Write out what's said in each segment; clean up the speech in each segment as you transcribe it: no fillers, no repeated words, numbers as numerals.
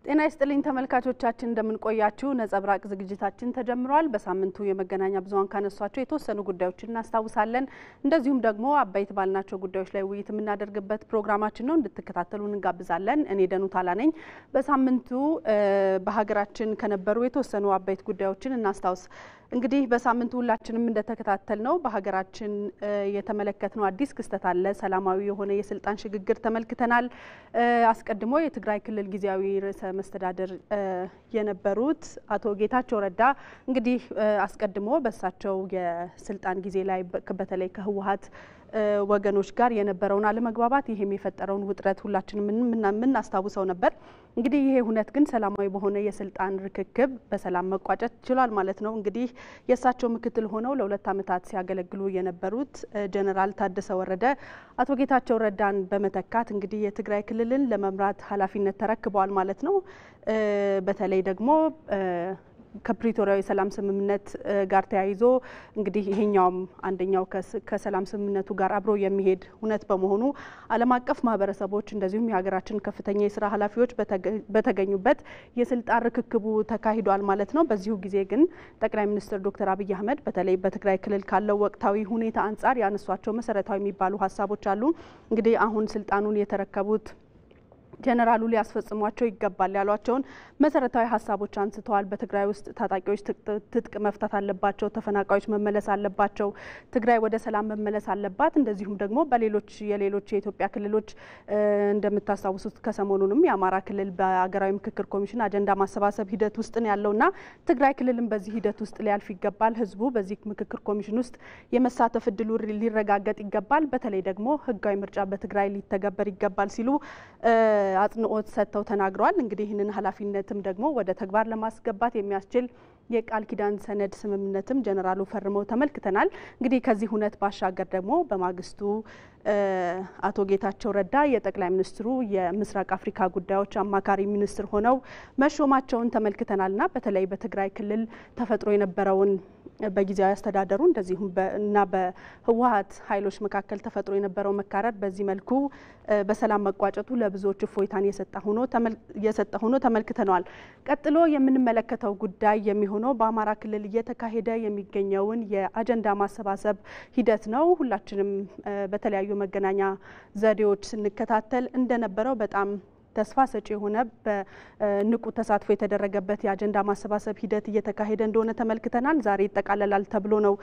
ጤና ይስጥልኝ ተመልካቾቻችን እንደምን ቆያችሁ ነጸብራቅ ዝግጅታችን ተጀምሯል በሳምንቱ የመገናኛ ብዙሃን ካነሷቸው የተወሰኑ ጉዳዮችን እናስታውሳለን እንደዚሁም ደግሞ አባይት ባልናቸው ጉዳዮች ላይ ውይይት የምናደርግበት ፕሮግራማችን ነው እንድትከታተሉን እንጋብዛለን እኔ ደኑ ታላ ነኝ በሳምንቱ በሀገራችን ከነበሩ የተወሰኑ አባይት ጉዳዮችን እናስታውስ እንግዲህ በሳምንቱ ሁላችንም እንደተከታተልነው በሀገራችን የተመለከተው አዲስ ክስተት አለ ሰላማዊ የሆነ የስልጣን ሽግግር ተመልክተናል አስቀድሞ የትግራይ ክልል ጊዜያዊ ርዕሰ መስተዳድር የነበሩት አቶ ጌታቸው ረዳ እንግዲህ አስቀድሞ በሳቸው የስልጣን ጊዜ ላይ በተለይ ከህወሓት ወገኖች ጋር የነበረውን አለመግባባት ይሄም የፈጠረውን ውጥረት ሁላችንም ምን አስተዋውሰው ነበር እንግዲህ ይሄ ሁነት ግን ሰላማዊ በሆነ የስልጣን ርክክብ በሰላም መቋጨት ይችላል ማለት ነው እንግዲህ የሳቸው ምክትል ሆነው ለሁለት አመታት ሲያገለግሉ የነበሩት ጀነራል ታደሰ ወረደ አቶ ጌታቸው ረዳን በመተካት እንግዲህ የትግራይ ክልልን ለመምራት ኃላፊነት ተረክበዋል ማለት ነው በተለይ ደግሞ ከፕሪቶሪያው የሰላም ስምምነት ጋር ተያይዞ እንግዲህ ይሄኛው አንደኛው ከሰላም ስምምነቱ ጋር አብሮ የሚሄድ ሁነት በመሆኑ ዓለም አቀፍ ማህበረሰቦች እንደዚሁም የሀገራችን ከፍተኛ የሥራ ኃላፊዎች በተገኙበት የስልጣን ርክክቡ ተካሂዷል ማለት ነው በዚሁ ጊዜ ግን ጠቅላይ ሚኒስትር ዶክተር አብይ አህመድ በተለይ በትግራይ ክልል ካለው ወቅታዊ ሁኔታ አንፃር ያነሷቸው መሰረታዊ የሚባሉ ሀሳቦች አሉ እንግዲህ አሁን ስልጣኑን የተረከቡት ጀነራሉ ሊያስፈጽሟቸው ይገባል ያሏቸውን መሰረታዊ ሀሳቦች አንስተዋል በትግራይ ውስጥ ታጣቂዎች ትጥቅ መፍታት አለባቸው ተፈናቃዮች መመለስ አለባቸው ትግራይ ወደ ሰላም መመለስ አለባት እንደዚሁም ደግሞ በሌሎች የኢትዮጵያ ክልሎች እንደምታስታውሱት ከሰሞኑንም የአማራ ክልል በአገራዊ ምክክር ኮሚሽን አጀንዳ ማሰባሰብ ሂደት ውስጥ ነው ያለውና ትግራይ ክልልም በዚህ ሂደት ውስጥ ሊያልፍ ይገባል ህዝቡ በዚህ ምክክር ኮሚሽን ውስጥ የመሳተፍ እድሉ ሊረጋገጥ ይገባል በተለይ ደግሞ ህጋዊ ምርጫ በትግራይ ሊተገበር ይገባል ሲሉ አጥንኦት ሰጥተው ተናግረዋል እንግዲህ ይህንን ኃላፊነትም ደግሞ ወደ ተግባር ለማስገባት የሚያስችል የቃል ኪዳን ሰነድ ስምምነትም ጀነራሉ ፈርመው ተመልክተናል እንግዲህ ከዚህ ሁነት ባሻገር ደግሞ በማግስቱ አቶ ጌታቸው ረዳ የጠቅላይ ሚኒስትሩ የምስራቅ አፍሪካ ጉዳዮች አማካሪ ሚኒስትር ሆነው መሾማቸውን ተመልክተናልና በተለይ በትግራይ ክልል ተፈጥሮ የነበረውን በጊዜያዊ አስተዳደሩ እንደዚሁም እና በህወሓት ኃይሎች መካከል ተፈጥሮ የነበረው መካረር በዚህ መልኩ በሰላም መቋጨቱ ለብዙዎች እፎይታን የሰጠ ሆኖ ተመልክተናል ቀጥሎ የምንመለከተው ጉዳይ የሚሆነው በአማራ ክልል እየተካሄደ የሚገኘውን የአጀንዳ ማሰባሰብ ሂደት ነው ሁላችንም በተለያዩ መገናኛ ዘዴዎች ስንከታተል እንደነበረው በጣም ተስፋ ሰጪ የሆነ በንቁ ተሳትፎ የተደረገበት የአጀንዳ ማሰባሰብ ሂደት እየተካሄደ እንደሆነ ተመልክተናል ዛሬ ይጠቃለላል ተብሎ ነው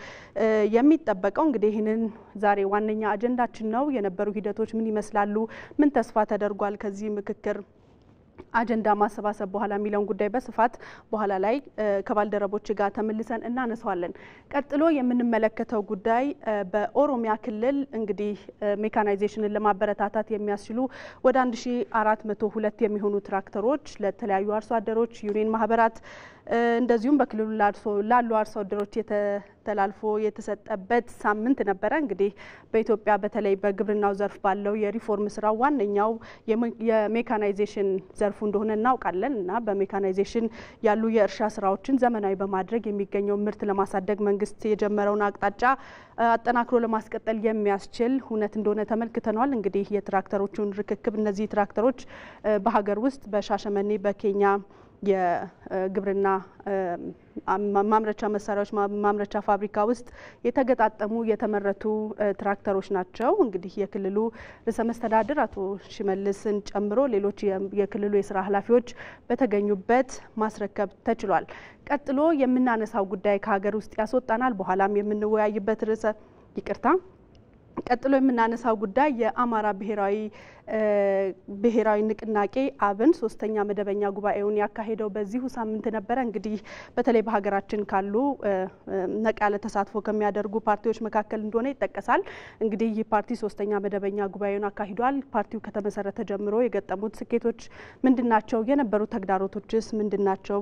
የሚጠበቀው እንግዲህ ይሄንን ዛሬ ዋነኛ አጀንዳችን ነው የነበሩ ሂደቶች ምን ይመስላሉ ምን ተስፋ ተደርጓል ከዚህ ምክክር አጀንዳ ማሰባሰብ በኋላ የሚለውን ጉዳይ በስፋት በኋላ ላይ ከባልደረቦች ጋር ተመልሰን እናነሳዋለን ቀጥሎ የምንመለከተው ጉዳይ በኦሮሚያ ክልል እንግዲህ ሜካናይዜሽንን ለማበረታታት የሚያስችሉ ወደ 1402 የሚሆኑ ትራክተሮች ለተለያዩ አርሶ አደሮች ዩኒየን ማህበራት እንደዚሁም በክልሉ ላሉ አርሶ አደሮች ተላልፎ የተሰጠበት ሳምንት ነበረ እንግዲህ በኢትዮጵያ በተለይ በግብርናው ዘርፍ ባለው የሪፎርም ስራ ዋነኛው የሜካናይዜሽን ዘርፉ እንደሆነ እናውቃለን እና በሜካናይዜሽን ያሉ የእርሻ ስራዎችን ዘመናዊ በማድረግ የሚገኘው ምርት ለማሳደግ መንግስት የጀመረውን አቅጣጫ አጠናክሮ ለማስቀጠል የሚያስችል ሁነት እንደሆነ ተመልክተናል እንግዲህ የትራክተሮቹን ርክክብ እነዚህ ትራክተሮች በሀገር ውስጥ በሻሸመኔ በኬንያ የግብርና ማምረቻ መሳሪያዎች ማምረቻ ፋብሪካ ውስጥ የተገጣጠሙ የተመረቱ ትራክተሮች ናቸው እንግዲህ የክልሉ ርዕሰ መስተዳድር አቶ ሽመልስን ጨምሮ ሌሎች የክልሉ የሥራ ኃላፊዎች በተገኙበት ማስረከብ ተችሏል ቀጥሎ የምናነሳው ጉዳይ ከሀገር ውስጥ ያስወጣናል በኋላም የምንወያይበት ቀጥሎ የምናነሳው ጉዳይ የአማራ ብሔራዊ ንቅናቄ አብን ሶስተኛ መደበኛ ጉባኤውን ያካሄደው በዚሁ ሳምንት ነበረ እንግዲህ በተለይ በሀገራችን ካሉ ነቅ ያለ ተሳትፎ ከሚያደርጉ ፓርቲዎች መካከል እንደሆነ ይጠቀሳል እንግዲህ ይህ ፓርቲ ሶስተኛ መደበኛ ጉባኤውን አካሂዷል ፓርቲው ከተመሰረተ ጀምሮ የገጠሙት ስኬቶች ምንድናቸው የነበሩ ተግዳሮቶችስ ምንድናቸው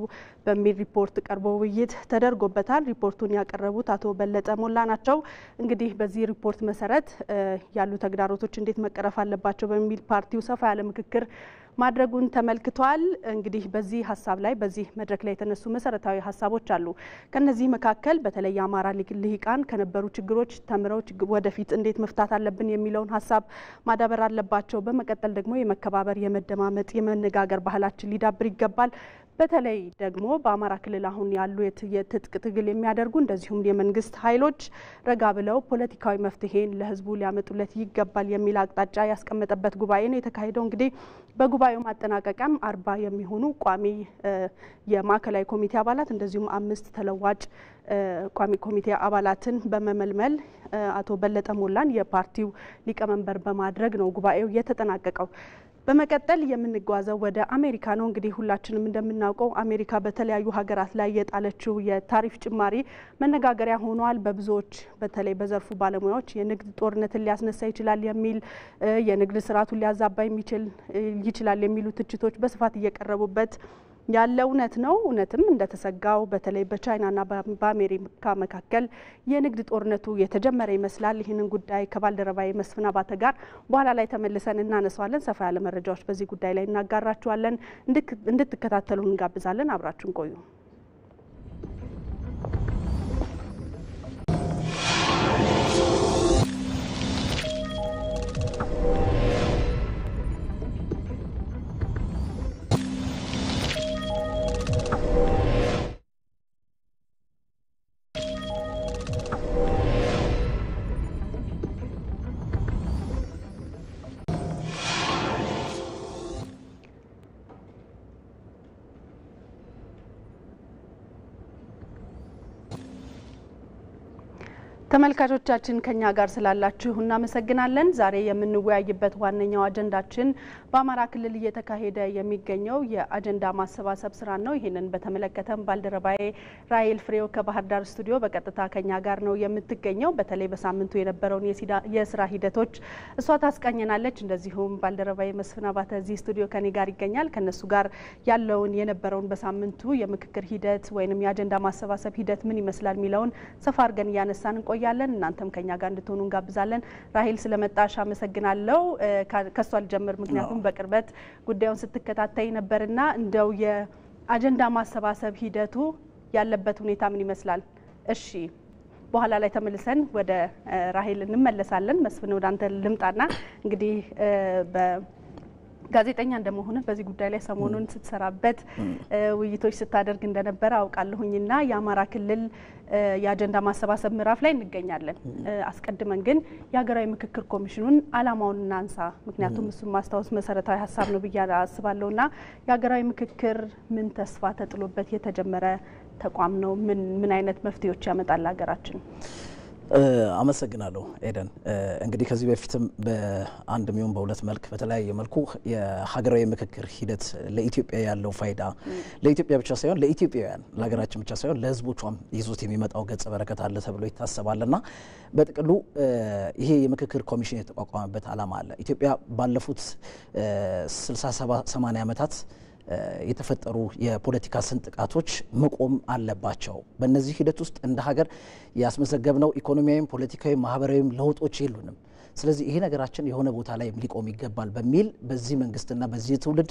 በሚል ሪፖርት ቀርቦ ውይይት ተደርጎበታል ሪፖርቱን ያቀረቡት አቶ በለጠ ሞላ ናቸው እንግዲህ በዚህ ሪፖርት መሰረት መሰረት ያሉ ተግዳሮቶች እንዴት መቀረፍ አለባቸው በሚል ፓርቲው ሰፋ ያለ ምክክር ማድረጉን ተመልክቷል። እንግዲህ በዚህ ሀሳብ ላይ በዚህ መድረክ ላይ የተነሱ መሰረታዊ ሀሳቦች አሉ። ከነዚህ መካከል በተለይ አማራ ልሂቃን ከነበሩ ችግሮች ተምረው ወደፊት እንዴት መፍታት አለብን የሚለውን ሀሳብ ማዳበር አለባቸው። በመቀጠል ደግሞ የመከባበር፣ የመደማመጥ፣ የመነጋገር ባህላችን ሊዳብር ይገባል። በተለይ ደግሞ በአማራ ክልል አሁን ያሉ የትጥቅ ትግል የሚያደርጉ እንደዚሁም የመንግስት ኃይሎች ረጋ ብለው ፖለቲካዊ መፍትሄን ለህዝቡ ሊያመጡለት ይገባል የሚል አቅጣጫ ያስቀመጠበት ጉባኤ ነው የተካሄደው። እንግዲህ በጉባኤው ማጠናቀቂያም 40 የሚሆኑ ቋሚ የማዕከላዊ ኮሚቴ አባላት እንደዚሁም 5 ተለዋጭ ቋሚ ኮሚቴ አባላትን በመመልመል አቶ በለጠ ሞላን የፓርቲው ሊቀመንበር በማድረግ ነው ጉባኤው የተጠናቀቀው። በመቀጠል የምንጓዘው ወደ አሜሪካ ነው። እንግዲህ ሁላችንም እንደምናውቀው አሜሪካ በተለያዩ ሀገራት ላይ የጣለችው የታሪፍ ጭማሪ መነጋገሪያ ሆኗል። በብዙዎች በተለይ በዘርፉ ባለሙያዎች የንግድ ጦርነትን ሊያስነሳ ይችላል የሚል የንግድ ስርዓቱን ሊያዛባ ይችላል የሚሉ ትችቶች በስፋት እየቀረቡበት ያለ እውነት ነው። እውነትም እንደተሰጋው በተለይ በቻይናና በአሜሪካ መካከል የንግድ ጦርነቱ የተጀመረ ይመስላል። ይህንን ጉዳይ ከባልደረባዬ መስፍን አባተ ጋር በኋላ ላይ ተመልሰን እናነሳዋለን። ሰፋ ያለ መረጃዎች በዚህ ጉዳይ ላይ እናጋራችኋለን። እንድትከታተሉን እንጋብዛለን። አብራችሁን ቆዩ። ተመልካቾቻችን ከኛ ጋር ስላላችሁ እናመሰግናለን። ዛሬ የምንወያይበት ዋነኛው አጀንዳችን በአማራ ክልል እየተካሄደ የሚገኘው የአጀንዳ ማሰባሰብ ስራ ነው። ይሄንን በተመለከተም ባልደረባዬ ራሄል ፍሬው ከባህር ዳር ስቱዲዮ በቀጥታ ከኛ ጋር ነው የምትገኘው። በተለይ በሳምንቱ የነበረውን የስራ ሂደቶች እሷ ታስቃኘናለች። እንደዚሁም ባልደረባዬ መስፍን አባተ እዚህ ስቱዲዮ ከኔ ጋር ይገኛል። ከነሱ ጋር ያለውን የነበረውን በሳምንቱ የምክክር ሂደት ወይንም የአጀንዳ ማሰባሰብ ሂደት ምን ይመስላል የሚለውን ሰፋ አድርገን እያነሳን እንቆያለን። እናንተም ከኛ ጋር እንድትሆኑ እንጋብዛለን። ራሄል ስለመጣሽ አመሰግናለሁ። ከሷ ልጀምር፣ ምክንያቱም በቅርበት ጉዳዩን ስትከታተይ ነበርና እንደው የአጀንዳ ማሰባሰብ ሂደቱ ያለበት ሁኔታ ምን ይመስላል? እሺ፣ በኋላ ላይ ተመልሰን ወደ ራሄል እንመለሳለን። መስፍን ወደ አንተ ልምጣና እንግዲህ ጋዜጠኛ እንደመሆነ በዚህ ጉዳይ ላይ ሰሞኑን ስትሰራበት ውይይቶች ስታደርግ እንደነበረ አውቃለሁኝና የአማራ ክልል የአጀንዳ ማሰባሰብ ምዕራፍ ላይ እንገኛለን። አስቀድመን ግን የሀገራዊ ምክክር ኮሚሽኑን አላማውን እናንሳ። ምክንያቱም እሱን ማስታወስ መሰረታዊ ሀሳብ ነው ብዬ አስባለሁና የሀገራዊ ምክክር ምን ተስፋ ተጥሎበት የተጀመረ ተቋም ነው? ምን አይነት መፍትሄዎች ያመጣል ሀገራችን? አመሰግናለሁ ኤደን። እንግዲህ ከዚህ በፊትም በአንድ ሚሆን በሁለት መልክ በተለያየ መልኩ የሀገራዊ ምክክር ሂደት ለኢትዮጵያ ያለው ፋይዳ ለኢትዮጵያ ብቻ ሳይሆን ለኢትዮጵያውያን ለሀገራችን ብቻ ሳይሆን ለሕዝቦቿም ይዞት የሚመጣው ገጸ በረከት አለ ተብሎ ይታሰባልና በጥቅሉ ይሄ የምክክር ኮሚሽን የተቋቋመበት ዓላማ አለ። ኢትዮጵያ ባለፉት 60-80 ዓመታት የተፈጠሩ የፖለቲካ ስንጥቃቶች መቆም አለባቸው። በእነዚህ ሂደት ውስጥ እንደ ሀገር ያስመዘገብነው ኢኮኖሚያዊም ፖለቲካዊም ማህበራዊም ለውጦች የሉንም። ስለዚህ ይሄ ነገራችን የሆነ ቦታ ላይ ሊቆም ይገባል በሚል በዚህ መንግስትና በዚህ ትውልድ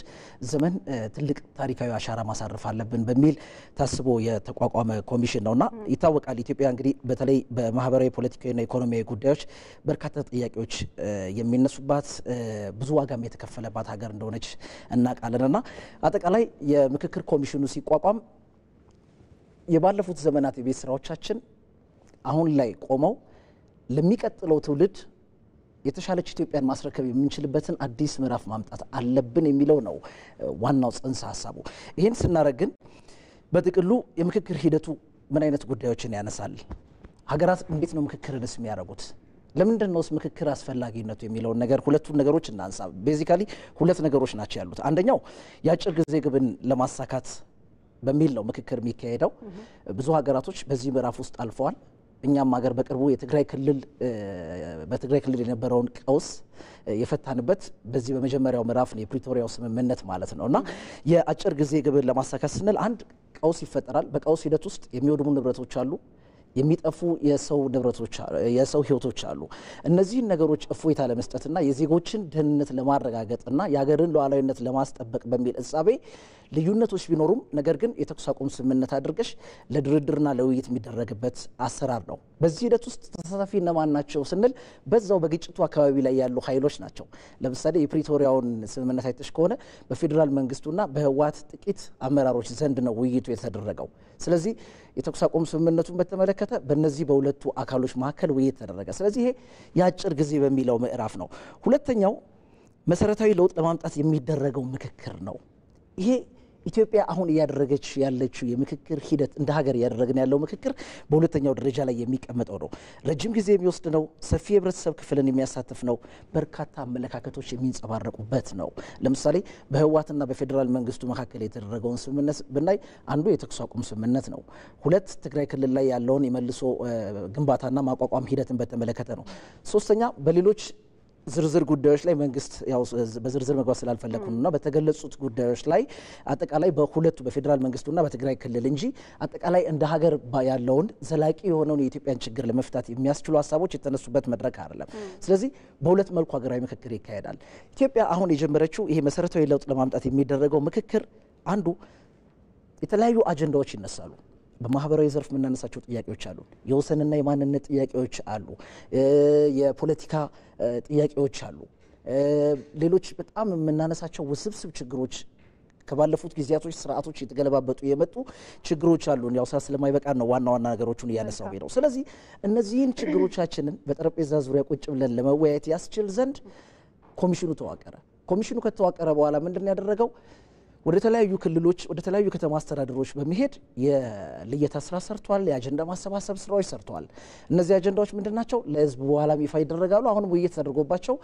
ዘመን ትልቅ ታሪካዊ አሻራ ማሳረፍ አለብን በሚል ታስቦ የተቋቋመ ኮሚሽን ነውና ይታወቃል። ኢትዮጵያ እንግዲህ በተለይ በማህበራዊ ፖለቲካዊና ኢኮኖሚያዊ ጉዳዮች በርካታ ጥያቄዎች የሚነሱባት ብዙ ዋጋም የተከፈለባት ሀገር እንደሆነች እናውቃለንና አጠቃላይ የምክክር ኮሚሽኑ ሲቋቋም የባለፉት ዘመናት የቤት ስራዎቻችን አሁን ላይ ቆመው ለሚቀጥለው ትውልድ የተሻለች ኢትዮጵያን ማስረከብ የምንችልበትን አዲስ ምዕራፍ ማምጣት አለብን የሚለው ነው ዋናው ጽንሰ ሐሳቡ። ይሄን ስናደርግ ግን በጥቅሉ የምክክር ሂደቱ ምን አይነት ጉዳዮችን ያነሳል? ሀገራት እንዴት ነው ምክክርንስ የሚያደርጉት? ለምንድን ነው ምክክር አስፈላጊነቱ የሚለውን ነገር ሁለቱን ነገሮች እናንሳ። ቤዚካሊ ሁለት ነገሮች ናቸው ያሉት። አንደኛው የአጭር ጊዜ ግብን ለማሳካት በሚል ነው ምክክር የሚካሄደው። ብዙ ሀገራቶች በዚህ ምዕራፍ ውስጥ አልፈዋል። እኛም ሀገር በቅርቡ በትግራይ ክልል የነበረውን ቀውስ የፈታንበት በዚህ በመጀመሪያው ምዕራፍ ነው የፕሪቶሪያው ስምምነት ማለት ነውና የአጭር ጊዜ ግብን ለማሳካት ስንል አንድ ቀውስ ይፈጠራል። በቀውስ ሂደት ውስጥ የሚወድሙ ንብረቶች አሉ፣ የሚጠፉ የሰው ንብረቶች የሰው ህይወቶች አሉ። እነዚህን ነገሮች እፎይታ ለመስጠትና የዜጎችን ደህንነት ለማረጋገጥና የሀገርን ሉዓላዊነት ለማስጠበቅ በሚል እሳቤ ልዩነቶች ቢኖሩም ነገር ግን የተኩስ አቁም ስምምነት አድርገሽ ለድርድርና ለውይይት የሚደረግበት አሰራር ነው። በዚህ ሂደት ውስጥ ተሳታፊ እነማን ናቸው ስንል በዛው በግጭቱ አካባቢ ላይ ያሉ ኃይሎች ናቸው። ለምሳሌ የፕሪቶሪያውን ስምምነት አይተሽ ከሆነ በፌዴራል መንግስቱና በህወሓት ጥቂት አመራሮች ዘንድ ነው ውይይቱ የተደረገው። ስለዚህ የተኩስ አቁም ስምምነቱን በተመለከተ በእነዚህ በሁለቱ አካሎች መካከል ውይይት ተደረገ። ስለዚህ ይሄ የአጭር ጊዜ በሚለው ምዕራፍ ነው። ሁለተኛው መሰረታዊ ለውጥ ለማምጣት የሚደረገው ምክክር ነው። ይሄ ኢትዮጵያ አሁን እያደረገች ያለችው የምክክር ሂደት እንደ ሀገር እያደረግን ያለው ምክክር በሁለተኛው ደረጃ ላይ የሚቀመጠው ነው። ረጅም ጊዜ የሚወስድ ነው። ሰፊ የህብረተሰብ ክፍልን የሚያሳትፍ ነው። በርካታ አመለካከቶች የሚንጸባረቁበት ነው። ለምሳሌ በህወሓትና በፌዴራል መንግስቱ መካከል የተደረገውን ስምምነት ብናይ አንዱ የተኩስ አቁም ስምምነት ነው። ሁለት ትግራይ ክልል ላይ ያለውን የመልሶ ግንባታና ማቋቋም ሂደትን በተመለከተ ነው። ሶስተኛ በሌሎች ዝርዝር ጉዳዮች ላይ መንግስት ያው በዝርዝር መግባት ስላልፈለኩና በተገለጹት ጉዳዮች ላይ አጠቃላይ በሁለቱ በፌዴራል መንግስቱና በትግራይ ክልል እንጂ አጠቃላይ እንደ ሀገር ያለውን ዘላቂ የሆነውን የኢትዮጵያን ችግር ለመፍታት የሚያስችሉ ሀሳቦች የተነሱበት መድረክ አይደለም። ስለዚህ በሁለት መልኩ ሀገራዊ ምክክር ይካሄዳል። ኢትዮጵያ አሁን የጀመረችው ይሄ መሰረታዊ ለውጥ ለማምጣት የሚደረገው ምክክር አንዱ የተለያዩ አጀንዳዎች ይነሳሉ። በማህበራዊ ዘርፍ የምናነሳቸው ጥያቄዎች አሉ። የወሰንና የማንነት ጥያቄዎች አሉ። የፖለቲካ ጥያቄዎች አሉ። ሌሎች በጣም የምናነሳቸው ውስብስብ ችግሮች ከባለፉት ጊዜያቶች ስርዓቶች የተገለባበጡ የመጡ ችግሮች አሉ። ያው ሰዓት ስለማይበቃ ነው ዋና ዋና ነገሮችን እያነሳው ነው። ስለዚህ እነዚህን ችግሮቻችንን በጠረጴዛ ዙሪያ ቁጭ ብለን ለመወያየት ያስችል ዘንድ ኮሚሽኑ ተዋቀረ። ኮሚሽኑ ከተዋቀረ በኋላ ምንድን ያደረገው ወደ ተለያዩ ክልሎች ወደ ተለያዩ ከተማ አስተዳደሮች በመሄድ የልየታ ስራ ሰርቷል። የአጀንዳ ማሰባሰብ ስራዎች ሰርቷል። እነዚህ አጀንዳዎች ምንድናቸው? ለህዝብ በኋላም ይፋ ይደረጋሉ። አሁን ውይይት ተደርጎባቸው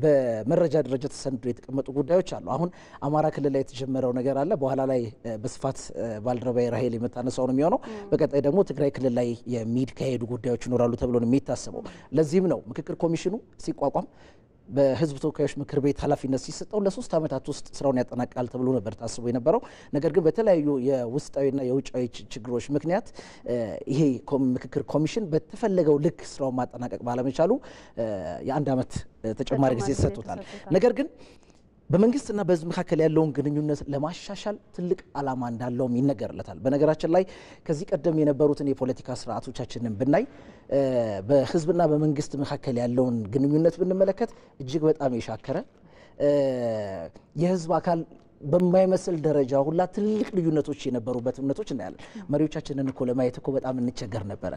በመረጃ ደረጃ ተሰንዶ የተቀመጡ ጉዳዮች አሉ። አሁን አማራ ክልል ላይ የተጀመረው ነገር አለ። በኋላ ላይ በስፋት ባልደረባዬ ራሄል የምታነሳው ነው የሚሆነው። በቀጣይ ደግሞ ትግራይ ክልል ላይ የሚካሄዱ ጉዳዮች ይኖራሉ ተብሎ ነው የሚታሰበው። ለዚህም ነው ምክክር ኮሚሽኑ ሲቋቋም በህዝብ ተወካዮች ምክር ቤት ኃላፊነት ሲሰጠው ለ3 ዓመታት ውስጥ ስራውን ያጠናቅቃል ተብሎ ነበር ታስቦ የነበረው። ነገር ግን በተለያዩ የውስጣዊና የውጫዊ ችግሮች ምክንያት ይሄ ምክክር ኮሚሽን በተፈለገው ልክ ስራውን ማጠናቀቅ ባለመቻሉ የ1 ዓመት ተጨማሪ ጊዜ ተሰጥቶታል። ነገር ግን በመንግስትና በህዝብ መካከል ያለውን ግንኙነት ለማሻሻል ትልቅ ዓላማ እንዳለውም ይነገርለታል። በነገራችን ላይ ከዚህ ቀደም የነበሩትን የፖለቲካ ስርዓቶቻችንን ብናይ በህዝብና በመንግስት መካከል ያለውን ግንኙነት ብንመለከት እጅግ በጣም የሻከረ የህዝብ አካል በማይመስል ደረጃ ሁላ ትልቅ ልዩነቶች የነበሩበት እምነቶች እናያለን። መሪዎቻችንን እኮ ለማየት እኮ በጣም እንቸገር ነበረ።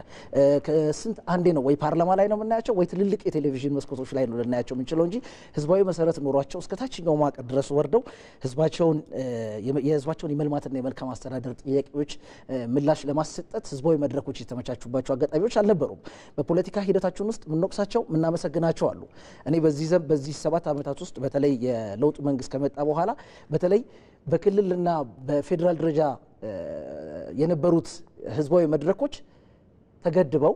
ከስንት አንዴ ነው ወይ ፓርላማ ላይ ነው የምናያቸው ወይ ትልልቅ የቴሌቪዥን መስኮቶች ላይ ነው ልናያቸው የምንችለው እንጂ ህዝባዊ መሰረት ኖሯቸው እስከ ታችኛው መዋቅር ድረስ ወርደው የህዝባቸውን የመልማትና የመልካም አስተዳደር ጥያቄዎች ምላሽ ለማሰጠት ህዝባዊ መድረኮች የተመቻቹባቸው አጋጣሚዎች አልነበሩም። በፖለቲካ ሂደታችን ውስጥ የምንወቅሳቸው የምናመሰግናቸው አሉ። እኔ በዚህ 7 ዓመታት ውስጥ በተለይ የለውጡ መንግስት ከመጣ በኋላ በተለይ በክልልና በፌዴራል ደረጃ የነበሩት ህዝባዊ መድረኮች ተገድበው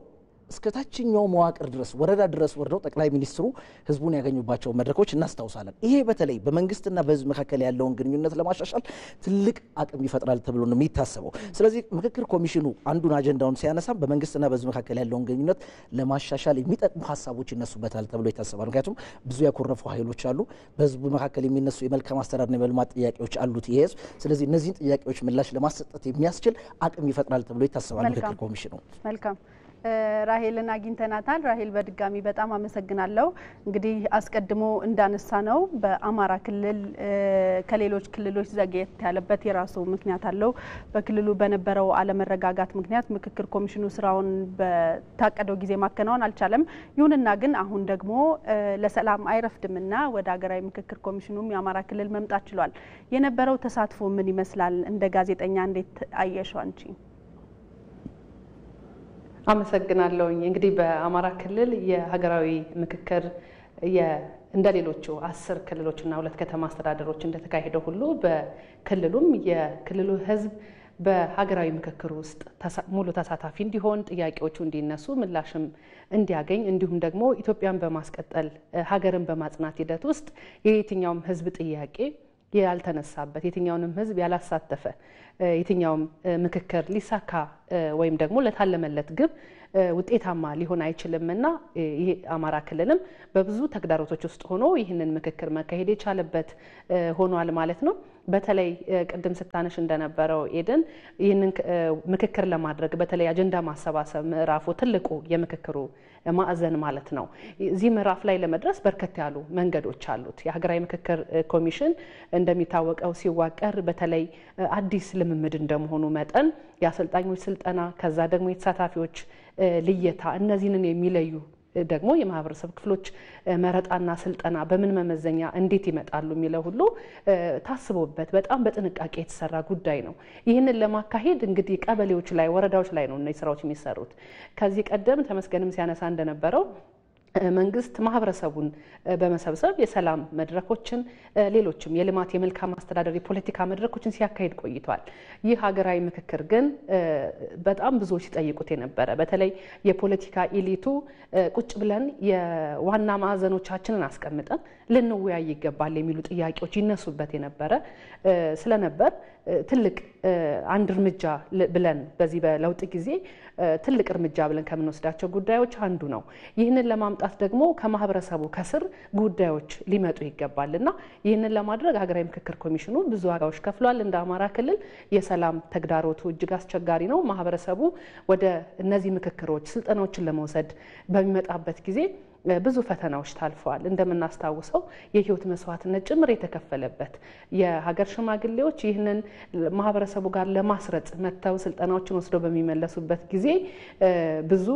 እስከ ታችኛው መዋቅር ድረስ ወረዳ ድረስ ወርደው ጠቅላይ ሚኒስትሩ ህዝቡን ያገኙባቸው መድረኮች እናስታውሳለን። ይሄ በተለይ በመንግስትና በህዝብ መካከል ያለውን ግንኙነት ለማሻሻል ትልቅ አቅም ይፈጥራል ተብሎ ነው የሚታሰበው። ስለዚህ ምክክር ኮሚሽኑ አንዱን አጀንዳውን ሲያነሳ በመንግስትና በህዝብ መካከል ያለውን ግንኙነት ለማሻሻል የሚጠቅሙ ሀሳቦች ይነሱበታል ተብሎ ይታሰባል። ምክንያቱም ብዙ ያኮረፉ ኃይሎች አሉ። በህዝቡ መካከል የሚነሱ የመልካም አስተዳደርና የመልማት ጥያቄዎች አሉት ይሄ ህዝብ። ስለዚህ እነዚህን ጥያቄዎች ምላሽ ለማሰጠት የሚያስችል አቅም ይፈጥራል ተብሎ ይታሰባል ምክክር ኮሚሽኑ። መልካም ራሄልን አግኝተናታል። ራሄል በድጋሚ በጣም አመሰግናለሁ። እንግዲህ አስቀድሞ እንዳነሳ ነው በአማራ ክልል ከሌሎች ክልሎች ዘግየት ያለበት የራሱ ምክንያት አለው። በክልሉ በነበረው አለመረጋጋት ምክንያት ምክክር ኮሚሽኑ ስራውን በታቀደው ጊዜ ማከናወን አልቻለም። ይሁንና ግን አሁን ደግሞ ለሰላም አይረፍድምና ወደ ሀገራዊ ምክክር ኮሚሽኑም የአማራ ክልል መምጣት ችሏል። የነበረው ተሳትፎ ምን ይመስላል? እንደ ጋዜጠኛ እንዴት አየሽው አንቺ? አመሰግናለሁኝ። እንግዲህ በአማራ ክልል የሀገራዊ ምክክር እንደ ሌሎቹ 10 ክልሎችና 2 ከተማ አስተዳደሮች እንደተካሄደው ሁሉ በክልሉም የክልሉ ህዝብ በሀገራዊ ምክክር ውስጥ ሙሉ ተሳታፊ እንዲሆን፣ ጥያቄዎቹ እንዲነሱ፣ ምላሽም እንዲያገኝ እንዲሁም ደግሞ ኢትዮጵያን በማስቀጠል ሀገርን በማጽናት ሂደት ውስጥ የየትኛውም ህዝብ ጥያቄ ያልተነሳበት የትኛውንም ህዝብ ያላሳተፈ የትኛውም ምክክር ሊሳካ ወይም ደግሞ ለታለመለት ግብ ውጤታማ ሊሆን አይችልምና ይሄ አማራ ክልልም በብዙ ተግዳሮቶች ውስጥ ሆኖ ይህንን ምክክር መካሄድ የቻለበት ሆኗል ማለት ነው። በተለይ ቅድም ስታነሽ እንደነበረው ኤደን ይህንን ምክክር ለማድረግ በተለይ አጀንዳ ማሰባሰብ ምዕራፉ ትልቁ የምክክሩ ማዕዘን ማለት ነው። እዚህ ምዕራፍ ላይ ለመድረስ በርከት ያሉ መንገዶች አሉት። የሀገራዊ ምክክር ኮሚሽን እንደሚታወቀው ሲዋቀር በተለይ አዲስ ልምምድ እንደመሆኑ መጠን የአሰልጣኞች ስልጠና ከዛ ደግሞ የተሳታፊዎች ልየታ እነዚህንን የሚለዩ ደግሞ የማህበረሰብ ክፍሎች መረጣና ስልጠና በምን መመዘኛ እንዴት ይመጣሉ የሚለው ሁሉ ታስቦበት በጣም በጥንቃቄ የተሰራ ጉዳይ ነው። ይህንን ለማካሄድ እንግዲህ ቀበሌዎች ላይ ወረዳዎች ላይ ነው እነዚህ ስራዎች የሚሰሩት። ከዚህ ቀደም ተመስገንም ሲያነሳ እንደነበረው መንግስት ማህበረሰቡን በመሰብሰብ የሰላም መድረኮችን ሌሎችም የልማት የመልካም አስተዳደር የፖለቲካ መድረኮችን ሲያካሂድ ቆይቷል። ይህ ሀገራዊ ምክክር ግን በጣም ብዙዎች ሲጠይቁት የነበረ በተለይ የፖለቲካ ኢሊቱ ቁጭ ብለን የዋና ማዕዘኖቻችንን አስቀምጠን ልንወያይ ይገባል የሚሉ ጥያቄዎች ይነሱበት የነበረ ስለነበር ትልቅ አንድ እርምጃ ብለን በዚህ በለውጥ ጊዜ ትልቅ እርምጃ ብለን ከምንወስዳቸው ጉዳዮች አንዱ ነው። ይህንን ለማምጣት ደግሞ ከማህበረሰቡ ከስር ጉዳዮች ሊመጡ ይገባልና ይህንን ለማድረግ ሀገራዊ ምክክር ኮሚሽኑ ብዙ ዋጋዎች ከፍሏል። እንደ አማራ ክልል የሰላም ተግዳሮቱ እጅግ አስቸጋሪ ነው። ማህበረሰቡ ወደ እነዚህ ምክክሮች ስልጠናዎችን ለመውሰድ በሚመጣበት ጊዜ ብዙ ፈተናዎች ታልፈዋል። እንደምናስታውሰው የህይወት መስዋዕትነት ጭምር የተከፈለበት የሀገር ሽማግሌዎች ይህንን ማህበረሰቡ ጋር ለማስረጽ መተው ስልጠናዎችን ወስደው በሚመለሱበት ጊዜ ብዙ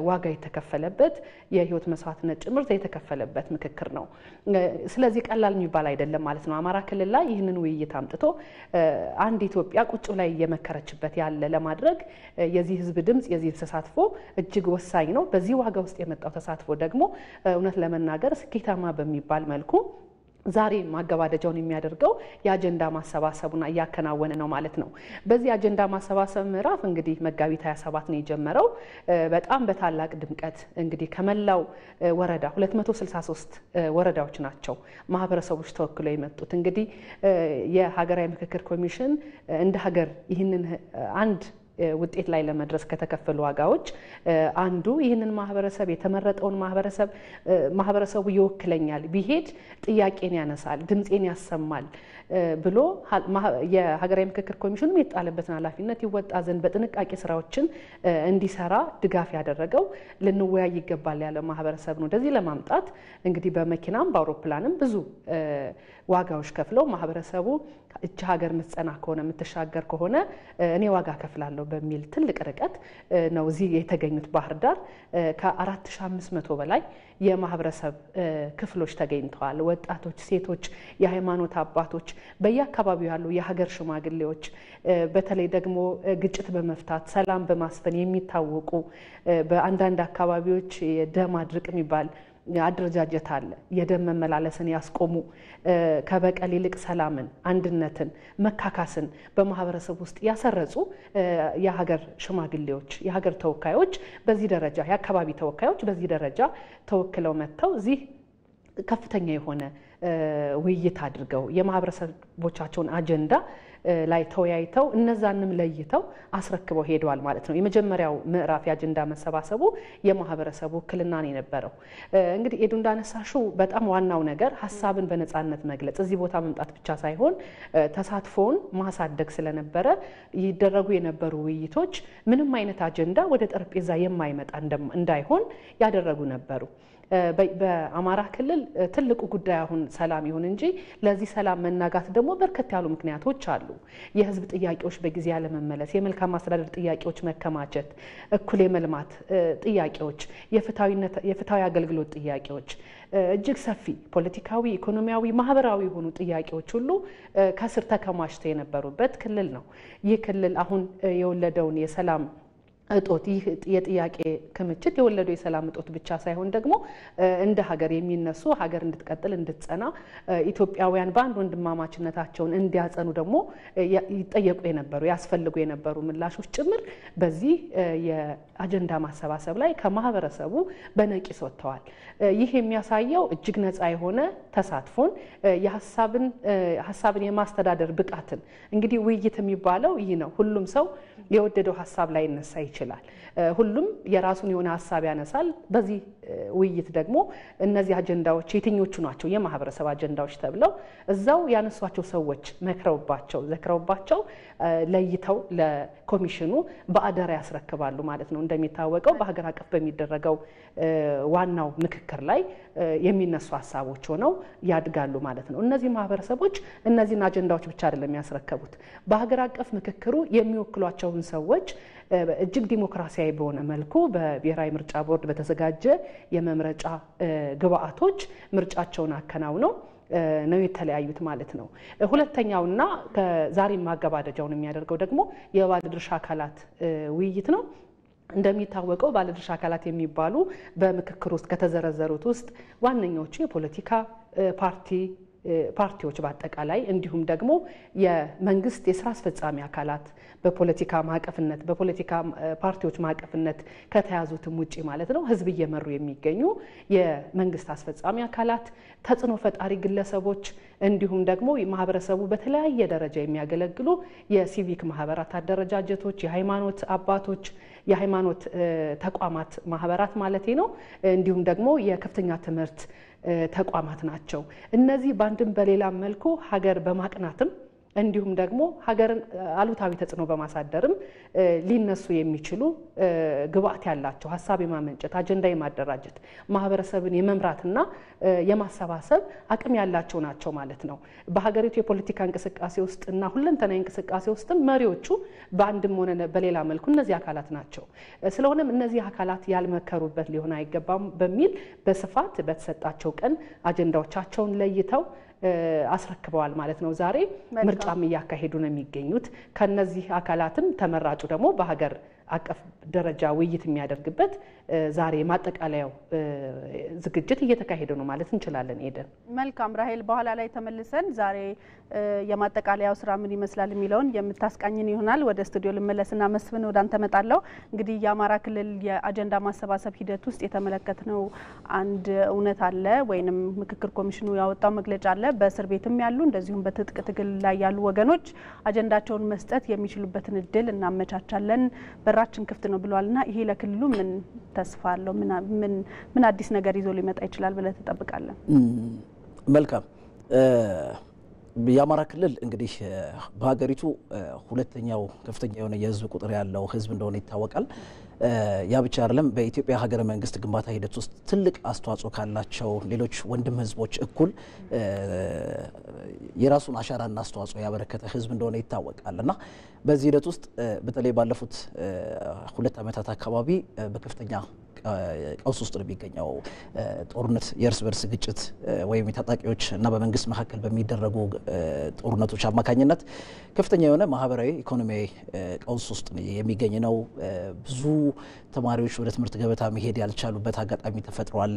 ዋጋ የተከፈለበት የህይወት መስዋዕትነት ጭምር የተከፈለበት ምክክር ነው። ስለዚህ ቀላል የሚባል አይደለም ማለት ነው። አማራ ክልል ላይ ይህንን ውይይት አምጥቶ አንድ ኢትዮጵያ ቁጭ ላይ እየመከረችበት ያለ ለማድረግ የዚህ ህዝብ ድምጽ የዚህ ተሳትፎ እጅግ ወሳኝ ነው። በዚህ ዋጋ ውስጥ የመጣው ተሳትፎ ደግሞ እውነት ለመናገር ስኬታማ በሚባል መልኩ ዛሬ ማገባደጃውን የሚያደርገው የአጀንዳ ማሰባሰቡና እያከናወነ ነው ማለት ነው። በዚህ አጀንዳ ማሰባሰብ ምዕራፍ እንግዲህ መጋቢት 27 ነው የጀመረው። በጣም በታላቅ ድምቀት እንግዲህ ከመላው ወረዳ 263 ወረዳዎች ናቸው ማህበረሰቦች ተወክለው የመጡት። እንግዲህ የሀገራዊ ምክክር ኮሚሽን እንደ ሀገር ይህንን አንድ ውጤት ላይ ለመድረስ ከተከፈሉ ዋጋዎች አንዱ ይህንን ማህበረሰብ የተመረጠውን ማህበረሰቡ ይወክለኛል ቢሄድ ጥያቄን ያነሳል ድምጼን ያሰማል ብሎ የሀገራዊ ምክክር ኮሚሽኑ የጣለበትን ኃላፊነት ይወጣ ዘንድ በጥንቃቄ ስራዎችን እንዲሰራ ድጋፍ ያደረገው ልንወያይ ይገባል ያለ ማህበረሰብ ነው። እንደዚህ ለማምጣት እንግዲህ በመኪናም በአውሮፕላንም ብዙ ዋጋዎች ከፍለው ማህበረሰቡ እቺ ሀገር ምትጸና ከሆነ ምትሻገር ከሆነ እኔ ዋጋ ከፍላለሁ በሚል ትልቅ ርቀት ነው እዚህ የተገኙት። ባህር ዳር ከ4500 በላይ የማህበረሰብ ክፍሎች ተገኝተዋል። ወጣቶች፣ ሴቶች፣ የሃይማኖት አባቶች፣ በየአካባቢው ያሉ የሀገር ሽማግሌዎች በተለይ ደግሞ ግጭት በመፍታት ሰላም በማስፈን የሚታወቁ በአንዳንድ አካባቢዎች የደም አድርቅ የሚባል አደረጃጀት አለ። የደም መመላለስን ያስቆሙ ከበቀል ይልቅ ሰላምን፣ አንድነትን፣ መካካስን በማህበረሰብ ውስጥ ያሰረጹ የሀገር ሽማግሌዎች፣ የሀገር ተወካዮች በዚህ ደረጃ የአካባቢ ተወካዮች በዚህ ደረጃ ተወክለው መጥተው እዚህ ከፍተኛ የሆነ ውይይት አድርገው የማህበረሰቦቻቸውን አጀንዳ ላይ ተወያይተው እነዛንም ለይተው አስረክበው ሄደዋል ማለት ነው። የመጀመሪያው ምዕራፍ የአጀንዳ መሰባሰቡ የማህበረሰቡ ውክልና ነው የነበረው። እንግዲህ ኤዱ እንዳነሳሽው በጣም ዋናው ነገር ሀሳብን በነፃነት መግለጽ እዚህ ቦታ መምጣት ብቻ ሳይሆን ተሳትፎውን ማሳደግ ስለነበረ ይደረጉ የነበሩ ውይይቶች ምንም አይነት አጀንዳ ወደ ጠረጴዛ የማይመጣ እንዳይሆን ያደረጉ ነበሩ። በአማራ ክልል ትልቁ ጉዳይ አሁን ሰላም ይሁን እንጂ ለዚህ ሰላም መናጋት ደግሞ በርከት ያሉ ምክንያቶች አሉ። የህዝብ ጥያቄዎች በጊዜ ያለመመለስ፣ የመልካም አስተዳደር ጥያቄዎች መከማቸት፣ እኩል የመልማት ጥያቄዎች፣ የፍትሃዊ አገልግሎት ጥያቄዎች፣ እጅግ ሰፊ ፖለቲካዊ፣ ኢኮኖሚያዊ፣ ማህበራዊ የሆኑ ጥያቄዎች ሁሉ ከስር ተከማችተው የነበሩበት ክልል ነው። ይህ ክልል አሁን የወለደውን የሰላም እጦት ይህ የጥያቄ ክምችት የወለደው የሰላም እጦት ብቻ ሳይሆን ደግሞ እንደ ሀገር የሚነሱ ሀገር እንድትቀጥል እንድትጸና ኢትዮጵያውያን በአንድ ወንድማማችነታቸውን እንዲያጸኑ ደግሞ ይጠየቁ የነበሩ ያስፈልጉ የነበሩ ምላሾች ጭምር በዚህ የአጀንዳ ማሰባሰብ ላይ ከማህበረሰቡ በነቂስ ወጥተዋል። ይህ የሚያሳየው እጅግ ነፃ የሆነ ተሳትፎን የሀሳብን የማስተዳደር ብቃትን እንግዲህ ውይይት የሚባለው ይህ ነው። ሁሉም ሰው የወደደው ሀሳብ ላይ ይነሳ ይችላል። ሁሉም የራሱን የሆነ ሀሳብ ያነሳል። በዚህ ውይይት ደግሞ እነዚህ አጀንዳዎች የትኞቹ ናቸው የማህበረሰብ አጀንዳዎች ተብለው እዛው ያነሷቸው ሰዎች መክረውባቸው ዘክረውባቸው ለይተው ለኮሚሽኑ በአደራ ያስረክባሉ ማለት ነው። እንደሚታወቀው በሀገር አቀፍ በሚደረገው ዋናው ምክክር ላይ የሚነሱ ሀሳቦች ሆነው ያድጋሉ ማለት ነው። እነዚህ ማህበረሰቦች እነዚህን አጀንዳዎች ብቻ አይደለም የሚያስረክቡት። በሀገር አቀፍ ምክክሩ የሚወክሏቸውን ሰዎች እጅግ ዲሞክራሲያዊ በሆነ መልኩ በብሔራዊ ምርጫ ቦርድ በተዘጋጀ የመምረጫ ግብአቶች ምርጫቸውን አከናውነው ነው የተለያዩት ማለት ነው። ሁለተኛውና ከዛሬ ማገባደጃውን የሚያደርገው ደግሞ የባለድርሻ አካላት ውይይት ነው። እንደሚታወቀው ባለድርሻ አካላት የሚባሉ በምክክር ውስጥ ከተዘረዘሩት ውስጥ ዋነኞቹ የፖለቲካ ፓርቲዎች በአጠቃላይ እንዲሁም ደግሞ የመንግስት የስራ አስፈጻሚ አካላት በፖለቲካ ማዕቀፍነት በፖለቲካ ፓርቲዎች ማዕቀፍነት ከተያዙትም ውጪ ማለት ነው ህዝብ እየመሩ የሚገኙ የመንግስት አስፈጻሚ አካላት፣ ተጽዕኖ ፈጣሪ ግለሰቦች እንዲሁም ደግሞ ማህበረሰቡ በተለያየ ደረጃ የሚያገለግሉ የሲቪክ ማህበራት አደረጃጀቶች፣ የሃይማኖት አባቶች፣ የሃይማኖት ተቋማት ማህበራት ማለት ነው። እንዲሁም ደግሞ የከፍተኛ ትምህርት ተቋማት ናቸው። እነዚህ በአንድም በሌላ መልኩ ሀገር በማቅናትም እንዲሁም ደግሞ ሀገርን አሉታዊ ተጽዕኖ በማሳደርም ሊነሱ የሚችሉ ግብአት ያላቸው ሀሳብ የማመንጨት አጀንዳ የማደራጀት ማህበረሰብን የመምራትና የማሰባሰብ አቅም ያላቸው ናቸው ማለት ነው። በሀገሪቱ የፖለቲካ እንቅስቃሴ ውስጥና ሁለንተናዊ እንቅስቃሴ ውስጥም መሪዎቹ በአንድም ሆነ በሌላ መልኩ እነዚህ አካላት ናቸው። ስለሆነም እነዚህ አካላት ያልመከሩበት ሊሆን አይገባም በሚል በስፋት በተሰጣቸው ቀን አጀንዳዎቻቸውን ለይተው አስረክበዋል ማለት ነው። ዛሬ ምርጫም እያካሄዱ ነው የሚገኙት። ከነዚህ አካላትም ተመራጩ ደግሞ በሀገር አቀፍ ደረጃ ውይይት የሚያደርግበት ዛሬ ማጠቃለያው ዝግጅት እየተካሄደ ነው ማለት እንችላለን። ኤደን መልካም ራሄል፣ በኋላ ላይ ተመልሰን ዛሬ የማጠቃለያው ስራ ምን ይመስላል የሚለውን የምታስቃኝን ይሆናል። ወደ ስቱዲዮ ልመለስና መስፍን ወደ አንተ መጣለው። እንግዲህ የአማራ ክልል የአጀንዳ ማሰባሰብ ሂደት ውስጥ የተመለከትነው አንድ እውነት አለ ወይንም ምክክር ኮሚሽኑ ያወጣው መግለጫ አለ። በእስር ቤትም ያሉ እንደዚሁም በትጥቅ ትግል ላይ ያሉ ወገኖች አጀንዳቸውን መስጠት የሚችሉበትን እድል እናመቻቻለን፣ በራችን ክፍት ነው ብለዋልና ይሄ ለክልሉ ምን ተስፋ አለው? ምን አዲስ ነገር ይዞ ሊመጣ ይችላል ብለህ ትጠብቃለህ? መልካም። የአማራ ክልል እንግዲህ በሀገሪቱ ሁለተኛው ከፍተኛ የሆነ የህዝብ ቁጥር ያለው ህዝብ እንደሆነ ይታወቃል። ያ ብቻ አይደለም። በኢትዮጵያ ሀገረ መንግስት ግንባታ ሂደት ውስጥ ትልቅ አስተዋጽኦ ካላቸው ሌሎች ወንድም ህዝቦች እኩል የራሱን አሻራና አስተዋጽኦ ያበረከተ ህዝብ እንደሆነ ይታወቃል እና በዚህ ሂደት ውስጥ በተለይ ባለፉት 2 ዓመታት አካባቢ በከፍተኛ ቀውስ ውስጥ ነው የሚገኘው። ጦርነት፣ የእርስ በርስ ግጭት ወይም የታጣቂዎች እና በመንግስት መካከል በሚደረጉ ጦርነቶች አማካኝነት ከፍተኛ የሆነ ማህበራዊ፣ ኢኮኖሚያዊ ቀውስ ውስጥ የሚገኝ ነው። ብዙ ተማሪዎች ወደ ትምህርት ገበታ መሄድ ያልቻሉበት አጋጣሚ ተፈጥሯል።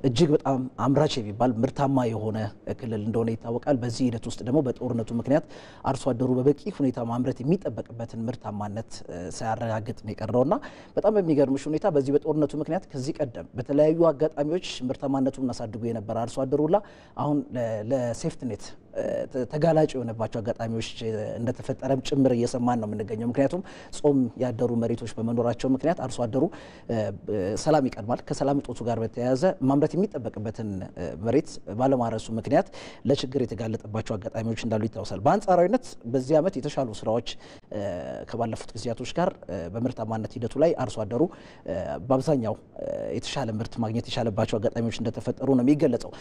እጅግ በጣም አምራች የሚባል ምርታማ የሆነ ክልል እንደሆነ ይታወቃል። በዚህ ሂደት ውስጥ ደግሞ በጦርነቱ ምክንያት አርሶ አደሩ በበቂ ሁኔታ ማምረት የሚጠበቅበትን ምርታማነት ሳያረጋግጥ ነው የቀረውና በጣም በሚገርምሽ ሁኔታ በዚህ በጦርነቱ ምክንያት ከዚህ ቀደም በተለያዩ አጋጣሚዎች ምርታማነቱን እናሳድጉ የነበረ አርሶ አደሩላ አሁን ለሴፍትኔት ተጋላጭ የሆነባቸው አጋጣሚዎች እንደተፈጠረም ጭምር እየሰማን ነው የምንገኘው። ምክንያቱም ጾም ያደሩ መሬቶች በመኖራቸው ምክንያት አርሶ አደሩ ሰላም ይቀድማል። ከሰላም እጦቱ ጋር በተያያዘ ማምረት የሚጠበቅበትን መሬት ባለማረሱ ምክንያት ለችግር የተጋለጠባቸው አጋጣሚዎች እንዳሉ ይታወሳል። በአንጻራዊነት በዚህ ዓመት የተሻሉ ስራዎች ከባለፉት ጊዜያቶች ጋር በምርታማነት ሂደቱ ላይ አርሶ አደሩ በአብዛኛው የተሻለ ምርት ማግኘት የቻለባቸው አጋጣሚዎች እንደተፈጠሩ ነው የሚገለጸው።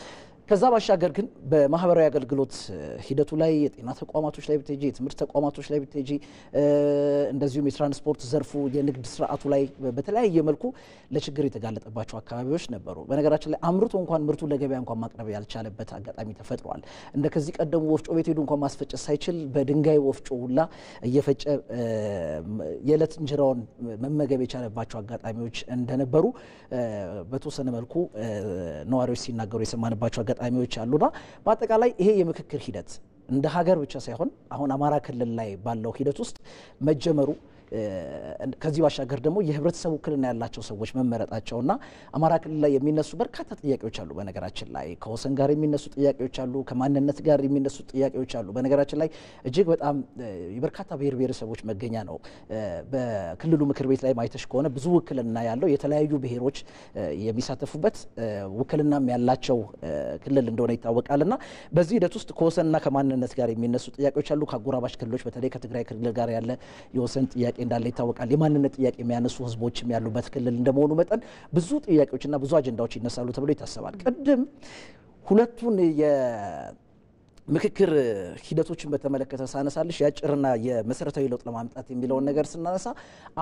ከዛ ባሻገር ግን በማህበራዊ አገልግሎት ሂደቱ ላይ የጤና ተቋማቶች ላይ ብትሄጂ፣ የትምህርት ተቋማቶች ላይ ብትሄጂ፣ እንደዚሁም የትራንስፖርት ዘርፉ የንግድ ስርዓቱ ላይ በተለያየ መልኩ ለችግር የተጋለጠባቸው አካባቢዎች ነበሩ። በነገራችን ላይ አምርቶ እንኳን ምርቱን ለገበያ እንኳን ማቅረብ ያልቻለበት አጋጣሚ ተፈጥሯል። እንደ ከዚህ ቀደሙ ወፍጮ ቤት ሄዱ እንኳን ማስፈጨት ሳይችል በድንጋይ ወፍጮ ሁላ እየፈጨ የዕለት እንጀራውን መመገብ የቻለባቸው አጋጣሚዎች እንደነበሩ በተወሰነ መልኩ ነዋሪዎች ሲናገሩ የሰማንባቸው አጋጣሚዎች አሉና በአጠቃላይ ይሄ የምክክር ሂደት እንደ ሀገር ብቻ ሳይሆን አሁን አማራ ክልል ላይ ባለው ሂደት ውስጥ መጀመሩ ከዚህ ባሻገር ደግሞ የህብረተሰቡ ውክልና ያላቸው ሰዎች መመረጣቸውና አማራ ክልል ላይ የሚነሱ በርካታ ጥያቄዎች አሉ። በነገራችን ላይ ከወሰን ጋር የሚነሱ ጥያቄዎች አሉ፣ ከማንነት ጋር የሚነሱ ጥያቄዎች አሉ። በነገራችን ላይ እጅግ በጣም የበርካታ ብሔር ብሔረሰቦች መገኛ ነው። በክልሉ ምክር ቤት ላይ ማይተሽ ከሆነ ብዙ ውክልና ያለው የተለያዩ ብሔሮች የሚሳተፉበት ውክልናም ያላቸው ክልል እንደሆነ ይታወቃልና በዚህ ሂደት ውስጥ ከወሰንና ከማንነት ጋር የሚነሱ ጥያቄዎች አሉ። ከአጎራባች ክልሎች በተለይ ከትግራይ ክልል ጋር ያለ የወሰን ጥያቄ እንዳለ ይታወቃል። የማንነት ጥያቄ የሚያነሱ ህዝቦችም ያሉበት ክልል እንደመሆኑ መጠን ብዙ ጥያቄዎችና ብዙ አጀንዳዎች ይነሳሉ ተብሎ ይታሰባል። ቅድም ሁለቱን የምክክር ሂደቶችን በተመለከተ ሳነሳልሽ ያጭርና የመሰረታዊ ለውጥ ለማምጣት የሚለውን ነገር ስናነሳ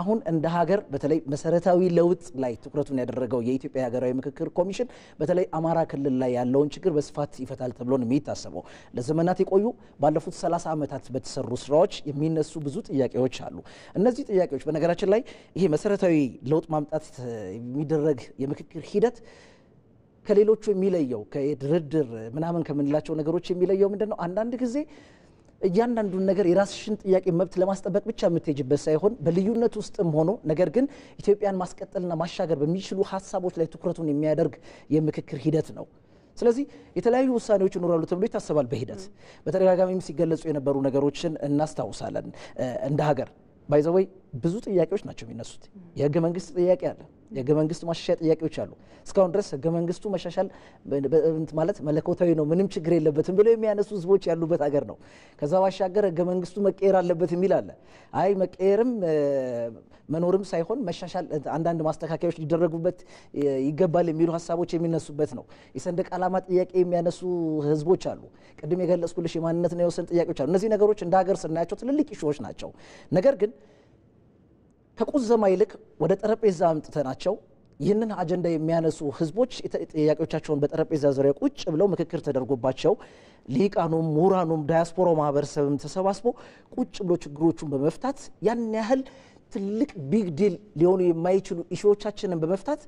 አሁን እንደ ሀገር በተለይ መሰረታዊ ለውጥ ላይ ትኩረቱን ያደረገው የኢትዮጵያ ሀገራዊ ምክክር ኮሚሽን በተለይ አማራ ክልል ላይ ያለውን ችግር በስፋት ይፈታል ተብሎ ነው የሚታሰበው። ለዘመናት የቆዩ ባለፉት 30 ዓመታት በተሰሩ ስራዎች የሚነሱ ብዙ ጥያቄዎች አሉ። እነዚህ ጥያቄዎች በነገራችን ላይ ይሄ መሰረታዊ ለውጥ ማምጣት የሚደረግ የምክክር ሂደት ከሌሎቹ የሚለየው ከድርድር ምናምን ከምንላቸው ነገሮች የሚለየው ምንድነው? አንዳንድ ጊዜ እያንዳንዱን ነገር የራስሽን ጥያቄ መብት ለማስጠበቅ ብቻ የምትሄጅበት ሳይሆን በልዩነት ውስጥም ሆኖ ነገር ግን ኢትዮጵያን ማስቀጠልና ማሻገር በሚችሉ ሀሳቦች ላይ ትኩረቱን የሚያደርግ የምክክር ሂደት ነው። ስለዚህ የተለያዩ ውሳኔዎች ይኖራሉ ተብሎ ይታሰባል። በሂደት በተደጋጋሚም ሲገለጹ የነበሩ ነገሮችን እናስታውሳለን። እንደ ሀገር ባይዘወይ ብዙ ጥያቄዎች ናቸው የሚነሱት። የህገ መንግስት ጥያቄ አለ፣ የህገ መንግስት ማሻሻያ ጥያቄዎች አሉ። እስካሁን ድረስ ህገ መንግስቱ መሻሻል ማለት መለኮታዊ ነው፣ ምንም ችግር የለበትም ብለው የሚያነሱ ህዝቦች ያሉበት ሀገር ነው። ከዛ ባሻገር ህገ መንግስቱ መቀየር አለበት የሚል አለ። አይ መቀየርም መኖርም ሳይሆን መሻሻል አንዳንድ ማስተካከያዎች ሊደረጉበት ይገባል የሚሉ ሀሳቦች የሚነሱበት ነው። የሰንደቅ ዓላማ ጥያቄ የሚያነሱ ህዝቦች አሉ። ቅድም የገለጽኩልሽ የማንነትና የወሰን ጥያቄዎች አሉ። እነዚህ ነገሮች እንደ ሀገር ስናያቸው ትልልቅ ኢሹዎች ናቸው። ነገር ግን ከቁዘማ ይልቅ ወደ ጠረጴዛ አምጥተናቸው ይህንን አጀንዳ የሚያነሱ ህዝቦች ጥያቄዎቻቸውን በጠረጴዛ ዙሪያ ቁጭ ብለው ምክክር ተደርጎባቸው ሊቃኑም ምሁራኑም ዳያስፖራው ማህበረሰብም ተሰባስቦ ቁጭ ብሎ ችግሮቹን በመፍታት ያን ያህል ትልቅ ቢግ ዲል ሊሆኑ የማይችሉ ኢሹዎቻችንን በመፍታት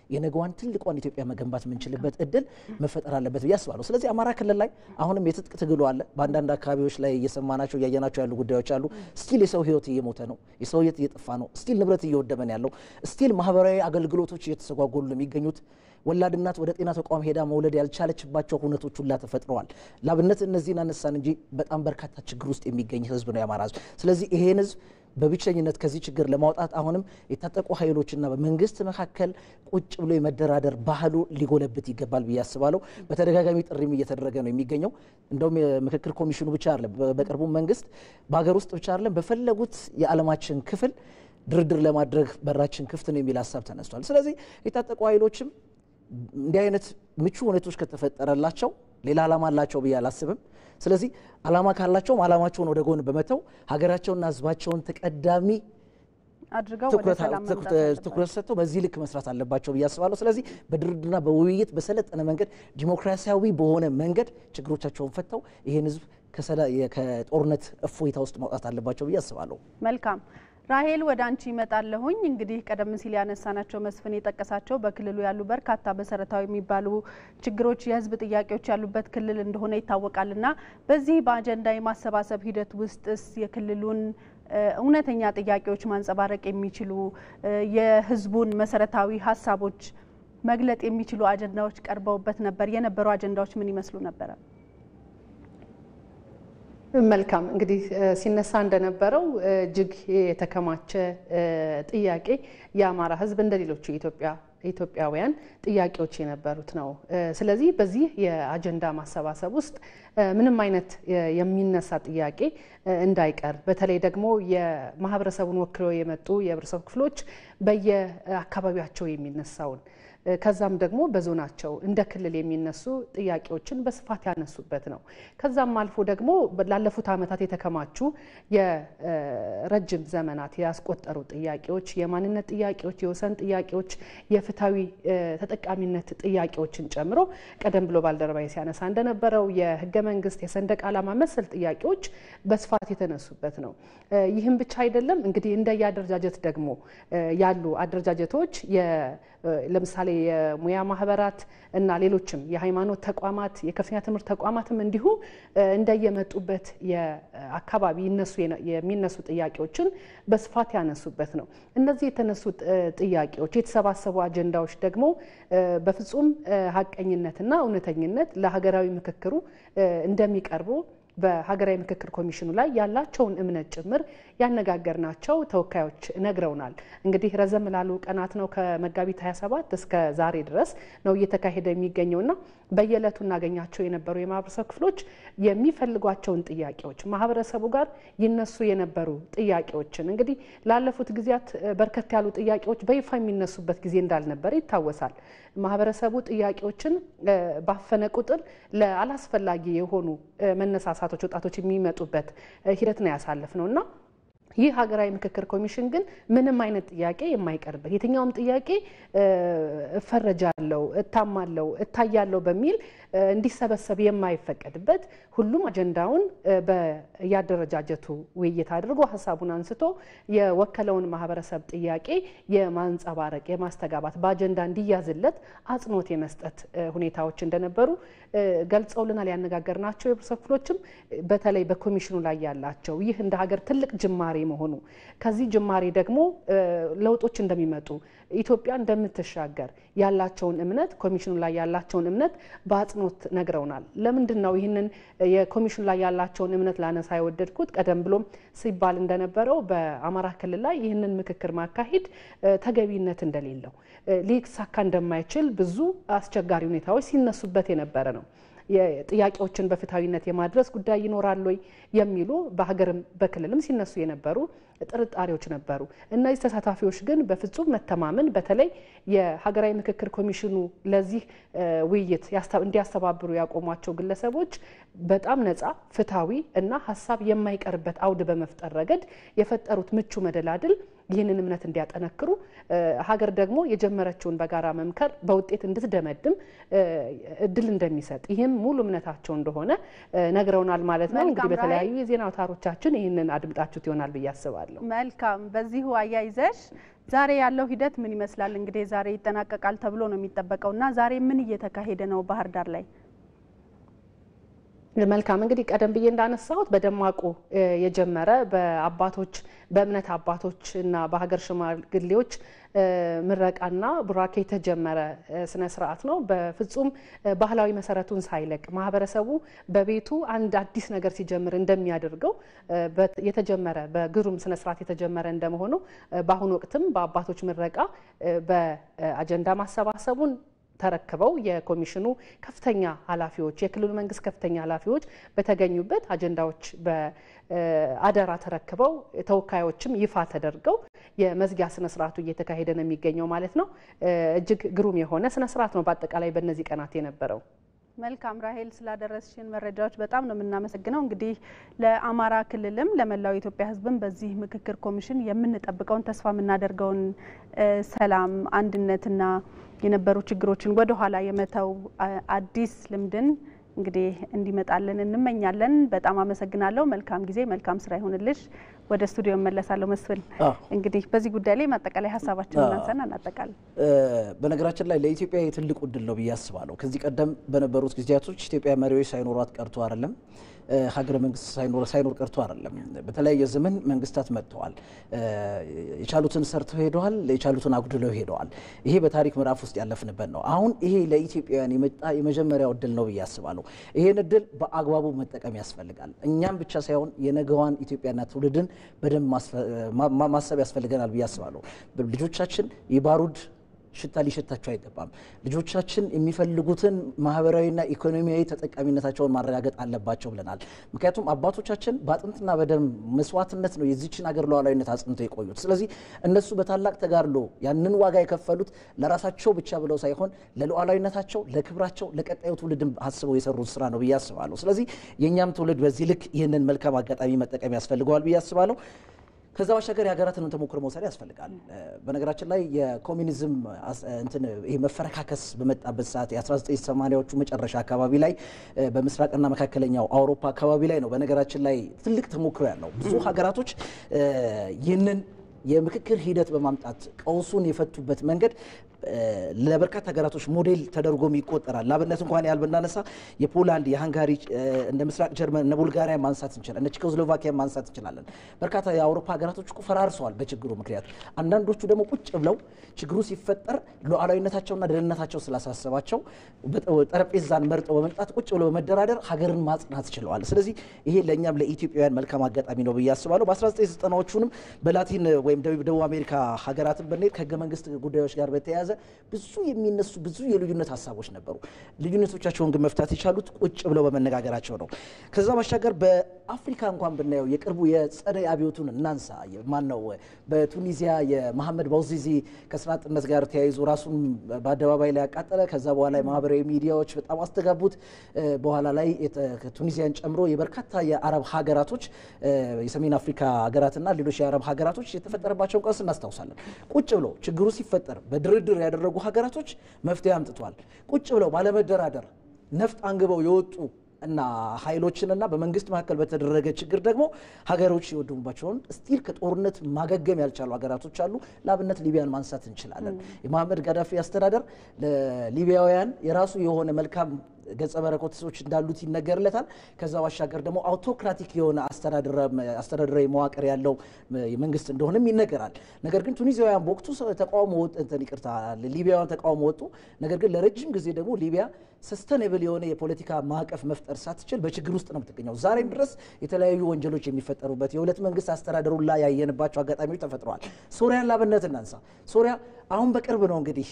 የነገዋን ትልቋን ኢትዮጵያ መገንባት የምንችልበት እድል መፈጠር አለበት ብዬ አስባለሁ። ስለዚህ አማራ ክልል ላይ አሁንም የትጥቅ ትግሉ አለ። በአንዳንድ አካባቢዎች ላይ እየሰማናቸው እያየናቸው ያሉ ጉዳዮች አሉ። ስቲል የሰው ህይወት እየሞተ ነው፣ የሰው ህይወት እየጠፋ ነው፣ ስቲል ንብረት እየወደመ ነው ያለው፣ ስቲል ማህበራዊ አገልግሎቶች እየተስተጓጎሉ ነው የሚገኙት። ወላድ እናት ወደ ጤና ተቋም ሄዳ መውለድ ያልቻለችባቸው ሁነቶች ሁላ ተፈጥረዋል። ላብነት እነዚህን አነሳን እንጂ በጣም በርካታ ችግር ውስጥ የሚገኝ ህዝብ ነው የአማራ ህዝብ። ስለዚህ ይሄን ህዝብ በብቸኝነት ከዚህ ችግር ለማውጣት አሁንም የታጠቁ ኃይሎችና በመንግስት መካከል ቁጭ ብሎ የመደራደር ባህሉ ሊጎለብት ይገባል ብዬ አስባለሁ። በተደጋጋሚ ጥሪም እየተደረገ ነው የሚገኘው። እንደውም የምክክር ኮሚሽኑ ብቻ አይደለም፣ በቅርቡ መንግስት በሀገር ውስጥ ብቻ አይደለም በፈለጉት የዓለማችን ክፍል ድርድር ለማድረግ በራችን ክፍት ነው የሚል ሀሳብ ተነስቷል። ስለዚህ የታጠቁ ኃይሎችም እንዲህ አይነት ምቹ ሁኔታዎች ከተፈጠረላቸው ሌላ ዓላማ አላቸው ብዬ አላስብም። ስለዚህ ዓላማ ካላቸውም ዓላማቸውን ወደ ጎን በመተው ሀገራቸውና ህዝባቸውን ተቀዳሚ አድርገው ትኩረት ሰጥተው በዚህ ልክ መስራት አለባቸው ብዬ አስባለሁ። ስለዚህ በድርድርና በውይይት በሰለጠነ መንገድ ዲሞክራሲያዊ በሆነ መንገድ ችግሮቻቸውን ፈተው ይህን ህዝብ ከጦርነት እፎይታ ውስጥ ማውጣት አለባቸው ብዬ አስባለሁ። መልካም ራሄል፣ ወደ አንቺ ይመጣለሁኝ። እንግዲህ ቀደም ሲል ያነሳናቸው መስፍን የጠቀሳቸው በክልሉ ያሉ በርካታ መሰረታዊ የሚባሉ ችግሮች የህዝብ ጥያቄዎች ያሉበት ክልል እንደሆነ ይታወቃልና በዚህ በአጀንዳ የማሰባሰብ ሂደት ውስጥስ የክልሉን እውነተኛ ጥያቄዎች ማንጸባረቅ የሚችሉ የህዝቡን መሰረታዊ ሀሳቦች መግለጥ የሚችሉ አጀንዳዎች ቀርበውበት ነበር? የነበሩ አጀንዳዎች ምን ይመስሉ ነበር? መልካም እንግዲህ ሲነሳ እንደነበረው እጅግ የተከማቸ ጥያቄ የአማራ ህዝብ እንደሌሎቹ ኢትዮጵያውያን ጥያቄዎች የነበሩት ነው። ስለዚህ በዚህ የአጀንዳ ማሰባሰብ ውስጥ ምንም አይነት የሚነሳ ጥያቄ እንዳይቀር በተለይ ደግሞ የማህበረሰቡን ወክለው የመጡ የህብረተሰብ ክፍሎች በየአካባቢያቸው የሚነሳውን ከዛም ደግሞ በዞናቸው እንደ ክልል የሚነሱ ጥያቄዎችን በስፋት ያነሱበት ነው። ከዛም አልፎ ደግሞ ላለፉት ዓመታት የተከማቹ የረጅም ዘመናት ያስቆጠሩ ጥያቄዎች፣ የማንነት ጥያቄዎች፣ የወሰን ጥያቄዎች፣ የፍትሃዊ ተጠቃሚነት ጥያቄዎችን ጨምሮ ቀደም ብሎ ባልደረባዬ ሲያነሳ እንደነበረው የህገ መንግስት፣ የሰንደቅ ዓላማ መሰል ጥያቄዎች በስፋት የተነሱበት ነው። ይህም ብቻ አይደለም እንግዲህ እንደየ አደረጃጀት ደግሞ ያሉ አደረጃጀቶች ለምሳሌ የሙያ ማህበራት እና ሌሎችም የሃይማኖት ተቋማት የከፍተኛ ትምህርት ተቋማትም እንዲሁ እንደየመጡበት የአካባቢ የሚነሱ ጥያቄዎችን በስፋት ያነሱበት ነው። እነዚህ የተነሱ ጥያቄዎች የተሰባሰቡ አጀንዳዎች ደግሞ በፍጹም ሀቀኝነትና እውነተኝነት ለሀገራዊ ምክክሩ እንደሚቀርቡ በሀገራዊ ምክክር ኮሚሽኑ ላይ ያላቸውን እምነት ጭምር ያነጋገርናቸው ተወካዮች ነግረውናል። እንግዲህ ረዘም ላሉ ቀናት ነው ከመጋቢት 27 እስከ ዛሬ ድረስ ነው እየተካሄደ የሚገኘውና በየዕለቱ እናገኛቸው የነበሩ የማህበረሰብ ክፍሎች የሚፈልጓቸውን ጥያቄዎች ማህበረሰቡ ጋር ይነሱ የነበሩ ጥያቄዎችን እንግዲህ ላለፉት ጊዜያት በርከት ያሉ ጥያቄዎች በይፋ የሚነሱበት ጊዜ እንዳልነበረ ይታወሳል። ማህበረሰቡ ጥያቄዎችን ባፈነ ቁጥር ለአላስፈላጊ የሆኑ መነሳሳቶች ወጣቶች የሚመጡበት ሂደት ነው ያሳለፍነውና ይህ ሀገራዊ ምክክር ኮሚሽን ግን ምንም አይነት ጥያቄ የማይቀርበት የትኛውም ጥያቄ እፈረጃለሁ፣ እታማለሁ፣ እታያለሁ በሚል እንዲሰበሰብ የማይፈቀድበት ሁሉም አጀንዳውን በያደረጃጀቱ ውይይት አድርጎ ሀሳቡን አንስቶ የወከለውን ማህበረሰብ ጥያቄ የማንጸባረቅ የማስተጋባት በአጀንዳ እንዲያዝለት አጽንኦት የመስጠት ሁኔታዎች እንደነበሩ ገልጸውልናል። ያነጋገርናቸው የህብረተሰብ ክፍሎችም በተለይ በኮሚሽኑ ላይ ያላቸው ይህ እንደ ሀገር ትልቅ ጅማሬ መሆኑ ከዚህ ጅማሬ ደግሞ ለውጦች እንደሚመጡ ኢትዮጵያ እንደምትሻገር ያላቸውን እምነት ኮሚሽኑ ላይ ያላቸውን እምነት በአጽንኦት ነግረውናል። ለምንድን ነው ይህንን የኮሚሽኑ ላይ ያላቸውን እምነት ላነሳ የወደድኩት? ቀደም ብሎም ሲባል እንደነበረው በአማራ ክልል ላይ ይህንን ምክክር ማካሄድ ተገቢነት እንደሌለው ሊሳካ እንደማይችል ብዙ አስቸጋሪ ሁኔታዎች ሲነሱበት የነበረ ነው። ጥያቄዎችን በፍትሃዊነት የማድረስ ጉዳይ ይኖራል ወይ የሚሉ በሀገርም በክልልም ሲነሱ የነበሩ ጥርጣሬዎች ነበሩ። እነዚህ ተሳታፊዎች ግን በፍጹም መተማመን በተለይ የሀገራዊ ምክክር ኮሚሽኑ ለዚህ ውይይት እንዲያስተባብሩ ያቆሟቸው ግለሰቦች በጣም ነፃ ፍትሃዊ እና ሀሳብ የማይቀርበት አውድ በመፍጠር ረገድ የፈጠሩት ምቹ መደላድል ይህንን እምነት እንዲያጠነክሩ ሀገር ደግሞ የጀመረችውን በጋራ መምከር በውጤት እንድትደመድም እድል እንደሚሰጥ ይህም ሙሉ እምነታቸው እንደሆነ ነግረውናል ማለት ነው። እንግዲህ በተለያዩ የዜና አውታሮቻችን ይህንን አድምጣችሁት ይሆናል ብዬ አስባለሁ። መልካም። በዚሁ አያይዘሽ ዛሬ ያለው ሂደት ምን ይመስላል? እንግዲህ ዛሬ ይጠናቀቃል ተብሎ ነው የሚጠበቀውና ዛሬ ምን እየተካሄደ ነው ባህር ዳር ላይ? መልካም እንግዲህ ቀደም ብዬ እንዳነሳሁት በደማቁ የጀመረ በአባቶች በእምነት አባቶች እና በሀገር ሽማግሌዎች ምረቃና ቡራኬ የተጀመረ ስነ ስርዓት ነው። በፍጹም ባህላዊ መሰረቱን ሳይለቅ ማህበረሰቡ በቤቱ አንድ አዲስ ነገር ሲጀምር እንደሚያደርገው የተጀመረ በግሩም ስነ ስርዓት የተጀመረ እንደመሆኑ በአሁኑ ወቅትም በአባቶች ምረቃ በአጀንዳ ማሰባሰቡን ተረክበው የኮሚሽኑ ከፍተኛ ኃላፊዎች የክልሉ መንግስት ከፍተኛ ኃላፊዎች በተገኙበት አጀንዳዎች በአደራ ተረክበው ተወካዮችም ይፋ ተደርገው የመዝጊያ ስነ ስርዓቱ እየተካሄደ ነው የሚገኘው ማለት ነው። እጅግ ግሩም የሆነ ስነ ስርዓት ነው በአጠቃላይ በእነዚህ ቀናት የነበረው። መልካም ራሄል፣ ስላደረስሽን መረጃዎች በጣም ነው የምናመሰግነው። እንግዲህ ለአማራ ክልልም ለመላው የኢትዮጵያ ሕዝብም በዚህ ምክክር ኮሚሽን የምንጠብቀውን ተስፋ የምናደርገውን ሰላም፣ አንድነትና የነበሩ ችግሮችን ወደ ኋላ የመተው አዲስ ልምድን እንግዲህ እንዲመጣልን እንመኛለን። በጣም አመሰግናለሁ። መልካም ጊዜ፣ መልካም ስራ ይሁንልሽ። ወደ ስቱዲዮ መለሳለሁ። መስፍን እንግዲህ በዚህ ጉዳይ ላይ ማጠቃላይ ሀሳባችንን እናንተና እናጠቃለን። በነገራችን ላይ ለኢትዮጵያ የትልቁ ዕድል ነው ብዬ አስባለሁ። ከዚህ ቀደም በነበሩት ጊዜያቶች ኢትዮጵያ መሪዎች ሳይኖሯት ቀርቶ አይደለም፣ ሀገረ መንግስት ሳይኖር ቀርቶ አይደለም። በተለያየ ዘመን መንግስታት መጥተዋል፣ የቻሉትን ሰርተው ሄደዋል፣ የቻሉትን አጉድለው ሄደዋል። ይሄ በታሪክ ምዕራፍ ውስጥ ያለፍንበት ነው። አሁን ይሄ ለኢትዮጵያውያን የመጣ የመጀመሪያው ዕድል ነው ብዬ አስባለሁ። ይሄን ዕድል በአግባቡ መጠቀም ያስፈልጋል። እኛም ብቻ ሳይሆን የነገዋን ኢትዮጵያና ትውልድን በደንብ ማሰብ ያስፈልገናል ብዬ አስባለሁ። ልጆቻችን የባሩድ ሽታ ሊሸታቸው አይገባም። ልጆቻችን የሚፈልጉትን ማህበራዊና ኢኮኖሚያዊ ተጠቃሚነታቸውን ማረጋገጥ አለባቸው ብለናል። ምክንያቱም አባቶቻችን በአጥንትና በደም መስዋዕትነት ነው የዚችን ሀገር ሉዓላዊነት አጽንተው የቆዩት። ስለዚህ እነሱ በታላቅ ተጋድሎ ያንን ዋጋ የከፈሉት ለራሳቸው ብቻ ብለው ሳይሆን ለሉዓላዊነታቸው፣ ለክብራቸው፣ ለቀጣዩ ትውልድም አስበው የሰሩት ስራ ነው ብዬ አስባለሁ። ስለዚህ የእኛም ትውልድ በዚህ ልክ ይህንን መልካም አጋጣሚ መጠቀም ያስፈልገዋል ብዬ አስባለሁ። ከዛ ባሻገር የሀገራትን ተሞክሮ መውሰድ ያስፈልጋል። በነገራችን ላይ የኮሚኒዝም ይሄ መፈረካከስ በመጣበት ሰዓት የ1980ዎቹ መጨረሻ አካባቢ ላይ በምስራቅና መካከለኛው አውሮፓ አካባቢ ላይ ነው በነገራችን ላይ ትልቅ ተሞክሮ ያለው። ብዙ ሀገራቶች ይህንን የምክክር ሂደት በማምጣት ቀውሱን የፈቱበት መንገድ ለበርካታ ሀገራቶች ሞዴል ተደርጎም ይቆጠራል። ላብነት እንኳን ያህል ብናነሳ የፖላንድ፣ የሃንጋሪ፣ እንደ ምስራቅ ጀርመን፣ እነ ቡልጋሪያ ማንሳት እንችላለን፣ እነ ቼኮስሎቫኪያ ማንሳት እንችላለን። በርካታ የአውሮፓ ሀገራቶች እኮ ፈራርሰዋል በችግሩ ምክንያት። አንዳንዶቹ ደግሞ ቁጭ ብለው ችግሩ ሲፈጠር ሉዓላዊነታቸውና ደህንነታቸው ስላሳሰባቸው ጠረጴዛን መርጠው በመምጣት ቁጭ ብለው በመደራደር ሀገርን ማጽናት ችለዋል። ስለዚህ ይሄ ለእኛም ለኢትዮጵያውያን መልካም አጋጣሚ ነው ብዬ አስባለሁ። በ1990ዎቹንም በላቲን ወይም ደቡብ አሜሪካ ሀገራትን ብንሄድ ከህገ መንግስት ጉዳዮች ጋር በተያያዘ ብዙ የሚነሱ ብዙ የልዩነት ሀሳቦች ነበሩ። ልዩነቶቻቸውን ግን መፍታት የቻሉት ቁጭ ብለው በመነጋገራቸው ነው። ከዛ ባሻገር በአፍሪካ እንኳን ብናየው የቅርቡ የጸደይ አብዮቱን እናንሳ። ማን ነው በቱኒዚያ የመሐመድ ባውዚዚ ከስራ አጥነት ጋር ተያይዞ ራሱን በአደባባይ ላይ ያቃጠለ። ከዛ በኋላ የማህበራዊ ሚዲያዎች በጣም አስተጋቡት። በኋላ ላይ ቱኒዚያን ጨምሮ የበርካታ የአረብ ሀገራቶች የሰሜን አፍሪካ ሀገራትና ሌሎች የአረብ ሀገራቶች የተፈጠረባቸውን ቀውስ እናስታውሳለን። ቁጭ ብለው ችግሩ ሲፈጠር በድርድር ያደረጉ ሀገራቶች መፍትሄ አምጥቷል። ቁጭ ብለው ባለመደራደር ነፍጥ አንግበው የወጡ እና ኃይሎችንና በመንግስት መካከል በተደረገ ችግር ደግሞ ሀገሮች የወደሙባቸውን ስቲል ከጦርነት ማገገም ያልቻሉ ሀገራቶች አሉ። ለአብነት ሊቢያን ማንሳት እንችላለን። የመሐመድ ጋዳፊ አስተዳደር ለሊቢያውያን የራሱ የሆነ መልካም ገጸ በረከቶች እንዳሉት ይነገርለታል። ከዛ ባሻገር ደግሞ አውቶክራቲክ የሆነ አስተዳደራዊ መዋቅር ያለው መንግስት እንደሆነም ይነገራል። ነገር ግን ቱኒዚያውያን በወቅቱ ተቃውሞ ሊቢያውያን ተቃውሞ ወጡ። ነገር ግን ለረጅም ጊዜ ደግሞ ሊቢያ ሰስተኔብል የሆነ የፖለቲካ ማዕቀፍ መፍጠር ሳትችል በችግር ውስጥ ነው የምትገኘው። ዛሬም ድረስ የተለያዩ ወንጀሎች የሚፈጠሩበት የሁለት መንግስት አስተዳደሩን ላይ ያየንባቸው አጋጣሚዎች ተፈጥረዋል። ሶሪያን ላብነት እናንሳ። ሶሪያ አሁን በቅርብ ነው እንግዲህ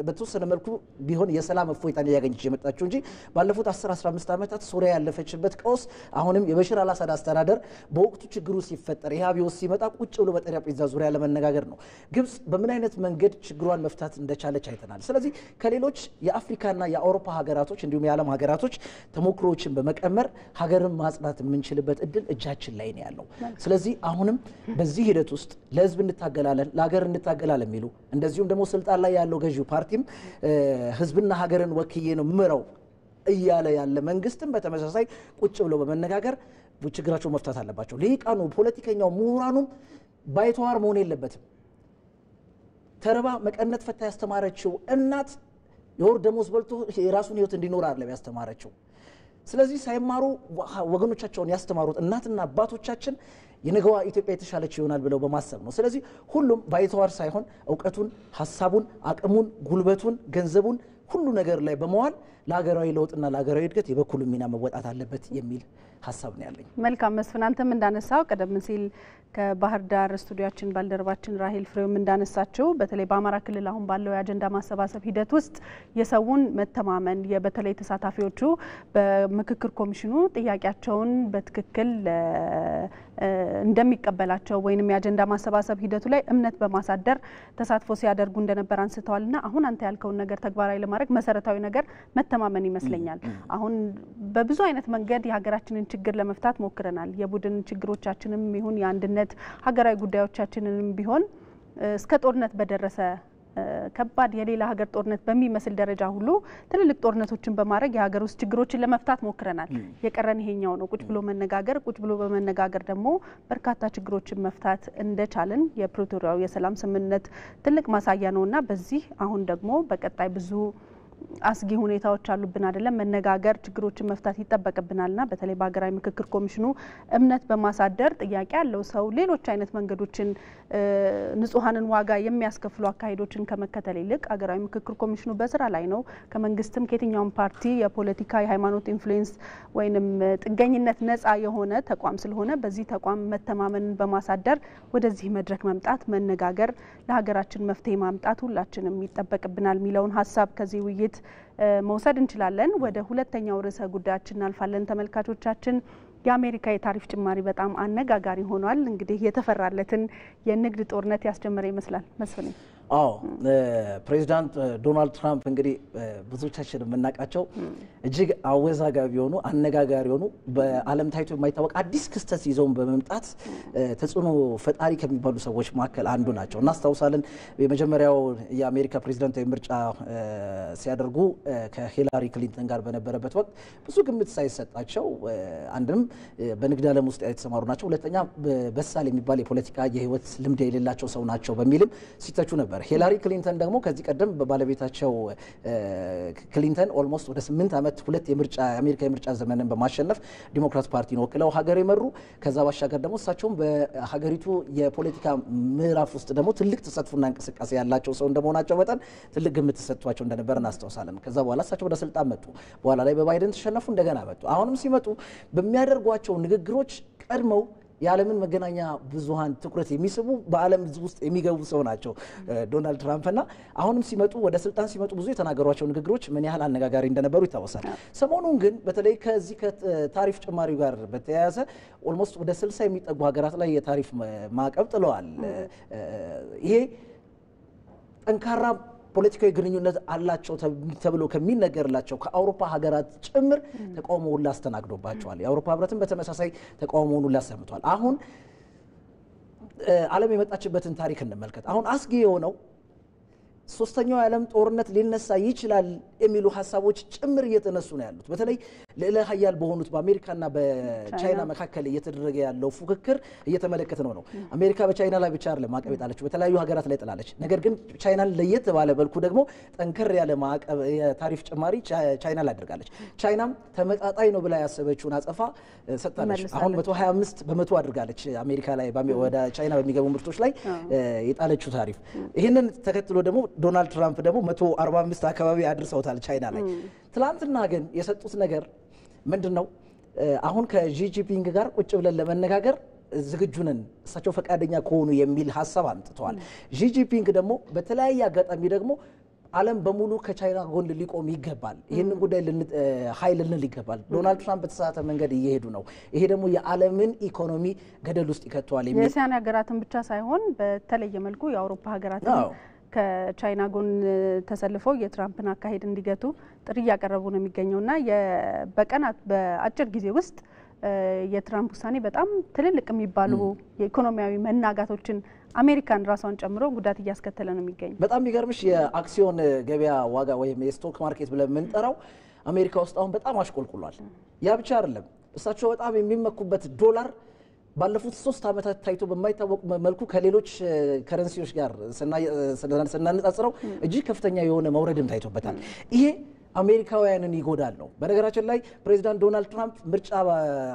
በተወሰነ መልኩ ቢሆን የሰላም እፎይታን እያገኘች የመጣችው እንጂ ባለፉት 10-15 ዓመታት ሶሪያ ያለፈችበት ቀውስ አሁንም የበሽር አልአሳድ አስተዳደር በወቅቱ ችግሩ ሲፈጠር ይህ አብዮት ሲመጣ ቁጭ ብሎ በጠረጴዛ ዙሪያ ለመነጋገር ነው። ግብጽ በምን አይነት መንገድ ችግሯን መፍታት እንደቻለች አይተናል። ስለዚህ ከሌሎች የአፍሪካና የአውሮፓ ሀገራቶች እንዲሁም የዓለም ሀገራቶች ተሞክሮዎችን በመቀመር ሀገርን ማጽናት የምንችልበት እድል እጃችን ላይ ነው ያለው። ስለዚህ አሁንም በዚህ ሂደት ውስጥ ለህዝብ እንታገላለን፣ ለሀገር እንታገላለን የሚሉ እንደዚሁም ደግሞ ስልጣን ላይ ያለው ገዢው ፓርቲም ህዝብና ሀገርን ወክዬ ነው ምረው እያለ ያለ መንግስትም በተመሳሳይ ቁጭ ብለው በመነጋገር ችግራቸው መፍታት አለባቸው። ልሂቃኑ፣ ፖለቲከኛው፣ ምሁራኑም ባይተዋር መሆን የለበትም። ተርባ መቀነት ፈታ ያስተማረችው እናት የወር ደሞዝ በልቶ የራሱን ህይወት እንዲኖር አይደለም ያስተማረችው። ስለዚህ ሳይማሩ ወገኖቻቸውን ያስተማሩት እናትና አባቶቻችን የነገዋ ኢትዮጵያ የተሻለች ይሆናል ብለው በማሰብ ነው። ስለዚህ ሁሉም ባይተዋር ሳይሆን እውቀቱን፣ ሐሳቡን፣ አቅሙን፣ ጉልበቱን፣ ገንዘቡን ሁሉ ነገር ላይ በመዋል ለሀገራዊ ለውጥና ለሀገራዊ እድገት የበኩሉን ሚና መወጣት አለበት የሚል ሀሳብ ነው ያለኝ። መልካም መስፍን፣ አንተም እንዳነሳው ቀደም ሲል ከባህር ዳር ስቱዲዮአችን ባልደረባችን ራሄል ፍሬውም እንዳነሳቸው በተለይ በአማራ ክልል አሁን ባለው የአጀንዳ ማሰባሰብ ሂደት ውስጥ የሰውን መተማመን በተለይ ተሳታፊዎቹ በምክክር ኮሚሽኑ ጥያቄያቸውን በትክክል እንደሚቀበላቸው ወይንም የአጀንዳ ማሰባሰብ ሂደቱ ላይ እምነት በማሳደር ተሳትፎ ሲያደርጉ እንደነበር አንስተዋልና አሁን አንተ ያልከውን ነገር ተግባራዊ ለማድረግ መሰረታዊ ነገር መተማመን ይመስለኛል። አሁን በብዙ አይነት መንገድ የሀገራችንን ችግር ለመፍታት ሞክረናል። የቡድን ችግሮቻችንም ይሁን የአንድነት ሀገራዊ ጉዳዮቻችንንም ቢሆን እስከ ጦርነት በደረሰ ከባድ የሌላ ሀገር ጦርነት በሚመስል ደረጃ ሁሉ ትልልቅ ጦርነቶችን በማድረግ የሀገር ውስጥ ችግሮችን ለመፍታት ሞክረናል። የቀረን ይሄኛው ነው፣ ቁጭ ብሎ መነጋገር። ቁጭ ብሎ በመነጋገር ደግሞ በርካታ ችግሮችን መፍታት እንደቻልን የፕሪቶሪያው የሰላም ስምምነት ትልቅ ማሳያ ነውና በዚህ አሁን ደግሞ በቀጣይ ብዙ አስጊ ሁኔታዎች አሉብን አይደለም፣ መነጋገር ችግሮችን መፍታት ይጠበቅብናልና በተለይ በሀገራዊ ምክክር ኮሚሽኑ እምነት በማሳደር ጥያቄ ያለው ሰው ሌሎች አይነት መንገዶችን ንጹሃንን ዋጋ የሚያስከፍሉ አካሄዶችን ከመከተል ይልቅ ሀገራዊ ምክክር ኮሚሽኑ በስራ ላይ ነው። ከመንግስትም ከየትኛውም ፓርቲ የፖለቲካ የሃይማኖት ኢንፍሉዌንስ ወይንም ጥገኝነት ነፃ የሆነ ተቋም ስለሆነ በዚህ ተቋም መተማመንን በማሳደር ወደዚህ መድረክ መምጣት፣ መነጋገር፣ ለሀገራችን መፍትሄ ማምጣት ሁላችንም ይጠበቅብናል የሚለውን ሀሳብ ከዚህ ውይይት መውሰድ እንችላለን። ወደ ሁለተኛው ርዕሰ ጉዳያችን እናልፋለን። ተመልካቾቻችን የአሜሪካ የታሪፍ ጭማሪ በጣም አነጋጋሪ ሆኗል። እንግዲህ የተፈራለትን የንግድ ጦርነት ያስጀመረ ይመስላል። መስፍኔ አዎ ፕሬዚዳንት ዶናልድ ትራምፕ እንግዲህ ብዙዎቻችን የምናውቃቸው እጅግ አወዛጋቢ የሆኑ አነጋጋሪ የሆኑ በዓለም ታይቶ የማይታወቅ አዲስ ክስተት ይዘው በመምጣት ተጽዕኖ ፈጣሪ ከሚባሉ ሰዎች መካከል አንዱ ናቸው። እናስታውሳለን የመጀመሪያው የአሜሪካ ፕሬዚዳንታዊ ምርጫ ሲያደርጉ ከሂላሪ ክሊንተን ጋር በነበረበት ወቅት ብዙ ግምት ሳይሰጣቸው አንድም በንግድ ዓለም ውስጥ የተሰማሩ ናቸው፣ ሁለተኛ በሳል የሚባል የፖለቲካ የህይወት ልምድ የሌላቸው ሰው ናቸው በሚልም ሲተቹ ነበር። ሂላሪ ክሊንተን ደግሞ ከዚህ ቀደም በባለቤታቸው ክሊንተን ኦልሞስት ወደ 8 ዓመት ሁለት የአሜሪካ የምርጫ ዘመንን በማሸነፍ ዲሞክራት ፓርቲን ወክለው ሀገር የመሩ ከዛ ባሻገር ደግሞ እሳቸውም በሀገሪቱ የፖለቲካ ምዕራፍ ውስጥ ደግሞ ትልቅ ተሳትፎና እንቅስቃሴ ያላቸው ሰው እንደመሆናቸው መጠን ትልቅ ግምት ተሰጥቷቸው እንደነበር እናስታውሳለን። ከዛ በኋላ እሳቸው ወደ ስልጣን መጡ። በኋላ ላይ በባይደን ተሸነፉ፣ እንደገና መጡ። አሁንም ሲመጡ በሚያደርጓቸው ንግግሮች ቀድመው የዓለምን መገናኛ ብዙሃን ትኩረት የሚስቡ በዓለም ውስጥ የሚገቡ ሰው ናቸው ዶናልድ ትራምፕና አሁንም ሲመጡ ወደ ስልጣን ሲመጡ ብዙ የተናገሯቸው ንግግሮች ምን ያህል አነጋጋሪ እንደነበሩ ይታወሳል። ሰሞኑን ግን በተለይ ከዚህ ከታሪፍ ጭማሪው ጋር በተያያዘ ኦልሞስት ወደ 60 የሚጠጉ ሀገራት ላይ የታሪፍ ማዕቀብ ጥለዋል። ይሄ ጠንካራ ፖለቲካዊ ግንኙነት አላቸው ተብሎ ከሚነገርላቸው ከአውሮፓ ሀገራት ጭምር ተቃውሞውን አስተናግዶባቸዋል። የአውሮፓ ህብረትን በተመሳሳይ ተቃውሞውን አሰምቷል። አሁን ዓለም የመጣችበትን ታሪክ እንመልከት። አሁን አስጊ የሆነው ሶስተኛው የዓለም ጦርነት ሊነሳ ይችላል የሚሉ ሀሳቦች ጭምር እየተነሱ ነው ያሉት። በተለይ ልዕለ ኃያል በሆኑት በአሜሪካና በቻይና መካከል እየተደረገ ያለው ፉክክር እየተመለከተ ነው። አሜሪካ በቻይና ላይ ብቻ አይደለም ማዕቀብ የጣለችው፣ በተለያዩ ሀገራት ላይ ጥላለች። ነገር ግን ቻይናን ለየት ባለ መልኩ ደግሞ ጠንከር ያለ ማዕቀብ የታሪፍ ጭማሪ ቻይና ላይ አድርጋለች። ቻይናም ተመጣጣኝ ነው ብላ ያሰበችውን አጸፋ ሰጥታለች። አሁን 125 በመቶ አድርጋለች አሜሪካ ላይ ወደ ቻይና በሚገቡ ምርቶች ላይ የጣለችው ታሪፍ። ይህንን ተከትሎ ደግሞ ዶናልድ ትራምፕ ደግሞ 145 አካባቢ አድርሰውታል ቻይና ላይ። ትላንትና ግን የሰጡት ነገር ምንድነው? አሁን ከጂ ጂንፒንግ ጋር ቁጭ ብለን ለመነጋገር ዝግጁ ነን እሳቸው ፈቃደኛ ከሆኑ የሚል ሀሳብ አምጥተዋል። ጂ ጂንፒንግ ደግሞ በተለያየ አጋጣሚ ደግሞ ዓለም በሙሉ ከቻይና ጎን ሊቆም ይገባል፣ ይህንን ጉዳይ ኃይል ልንል ይገባል። ዶናልድ ትራምፕ በተሳሳተ መንገድ እየሄዱ ነው፣ ይሄ ደግሞ የዓለምን ኢኮኖሚ ገደል ውስጥ ይከተዋል የሚል የእስያን ሀገራትን ብቻ ሳይሆን በተለየ መልኩ የአውሮፓ ሀገራትን ከቻይና ጎን ተሰልፈው የትራምፕን አካሄድ እንዲገቱ ጥሪ እያቀረቡ ነው የሚገኘውና በቀናት በአጭር ጊዜ ውስጥ የትራምፕ ውሳኔ በጣም ትልልቅ የሚባሉ የኢኮኖሚያዊ መናጋቶችን አሜሪካን ራሷን ጨምሮ ጉዳት እያስከተለ ነው የሚገኘው። በጣም የሚገርምሽ የአክሲዮን ገበያ ዋጋ ወይም የስቶክ ማርኬት ብለን የምንጠራው አሜሪካ ውስጥ አሁን በጣም አሽቆልቁሏል። ያ ብቻ አይደለም፣ እሳቸው በጣም የሚመኩበት ዶላር ባለፉት 3 ዓመታት ታይቶ በማይታወቅ መልኩ ከሌሎች ከረንሲዎች ጋር ስናነጻጽረው እጅግ ከፍተኛ የሆነ መውረድም ታይቶበታል። ይሄ አሜሪካውያንን ይጎዳል ነው። በነገራችን ላይ ፕሬዚዳንት ዶናልድ ትራምፕ ምርጫ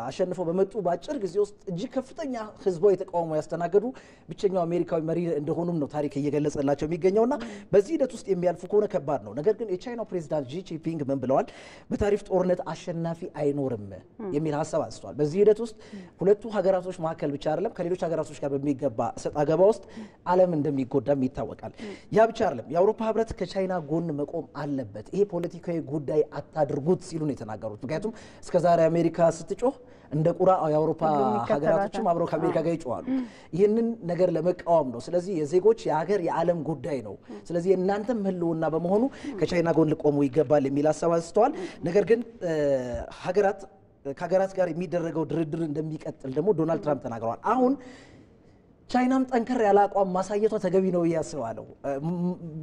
አሸንፈው በመጡ በአጭር ጊዜ ውስጥ እጅግ ከፍተኛ ህዝባዊ ተቃውሞ ያስተናገዱ ብቸኛው አሜሪካዊ መሪ እንደሆኑም ነው ታሪክ እየገለጸላቸው የሚገኘውና በዚህ ሂደት ውስጥ የሚያልፉ ከሆነ ከባድ ነው። ነገር ግን የቻይናው ፕሬዚዳንት ጂ ጂንፒንግ ምን ብለዋል? በታሪፍ ጦርነት አሸናፊ አይኖርም የሚል ሀሳብ አንስተዋል። በዚህ ሂደት ውስጥ ሁለቱ ሀገራቶች መካከል ብቻ አይደለም ከሌሎች ሀገራቶች ጋር በሚገባ ሰጣ ገባ ውስጥ ዓለም እንደሚጎዳም ይታወቃል። ያ ብቻ አይደለም፣ የአውሮፓ ህብረት ከቻይና ጎን መቆም አለበት፣ ይሄ ፖለቲካዊ ጉዳይ አታድርጉት ሲሉ ነው የተናገሩት። ምክንያቱም እስከዛሬ አሜሪካ ስትጮህ እንደ ቁራ የአውሮፓ ሀገራቶችም አብረው ከአሜሪካ ጋር ይጮሃሉ። ይህንን ነገር ለመቃወም ነው። ስለዚህ የዜጎች የሀገር የዓለም ጉዳይ ነው። ስለዚህ የእናንተም ህልውና በመሆኑ ከቻይና ጎን ልቆሙ ይገባል የሚል ሀሳብ አንስተዋል። ነገር ግን ከሀገራት ጋር የሚደረገው ድርድር እንደሚቀጥል ደግሞ ዶናልድ ትራምፕ ተናግረዋል። አሁን ቻይናም ጠንከር ያለ አቋም ማሳየቷ ተገቢ ነው ያስባለው።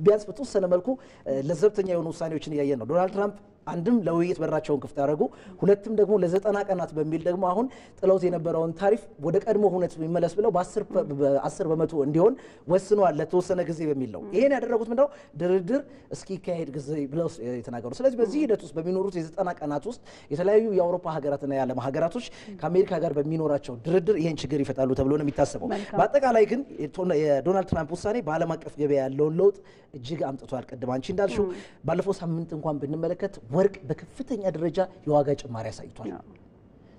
ቢያንስ በተወሰነ መልኩ ለዘብተኛ የሆኑ ውሳኔዎችን እያየን ነው። ዶናልድ ትራምፕ አንድም ለውይይት በራቸውን ክፍት ያደረጉ፣ ሁለትም ደግሞ ለ90 ቀናት በሚል ደግሞ አሁን ጥለውት የነበረውን ታሪፍ ወደ ቀድሞ ሁኔታ የሚመለስ ብለው በ10 በመቶ እንዲሆን ወስነዋል ለተወሰነ ጊዜ በሚል ነው። ይሄን ያደረጉት ምንድነው? ድርድር እስኪካሄድ ጊዜ ብለው የተናገሩ። ስለዚህ በዚህ ሂደት ውስጥ በሚኖሩት የ90 ቀናት ውስጥ የተለያዩ የአውሮፓ ሀገራትና የዓለም ሀገራቶች ከአሜሪካ ጋር በሚኖራቸው ድርድር ይሄን ችግር ይፈታሉ ተብሎ ነው የሚታሰበው። በአጠቃላይ ግን የዶናልድ ትራምፕ ውሳኔ በዓለም አቀፍ ገበያ ያለውን ለውጥ እጅግ አምጥቷል። ቅድም አንቺ እንዳልሽው ባለፈው ሳምንት እንኳን ብንመለከት ወርቅ በከፍተኛ ደረጃ የዋጋ ጭማሪ አሳይቷል።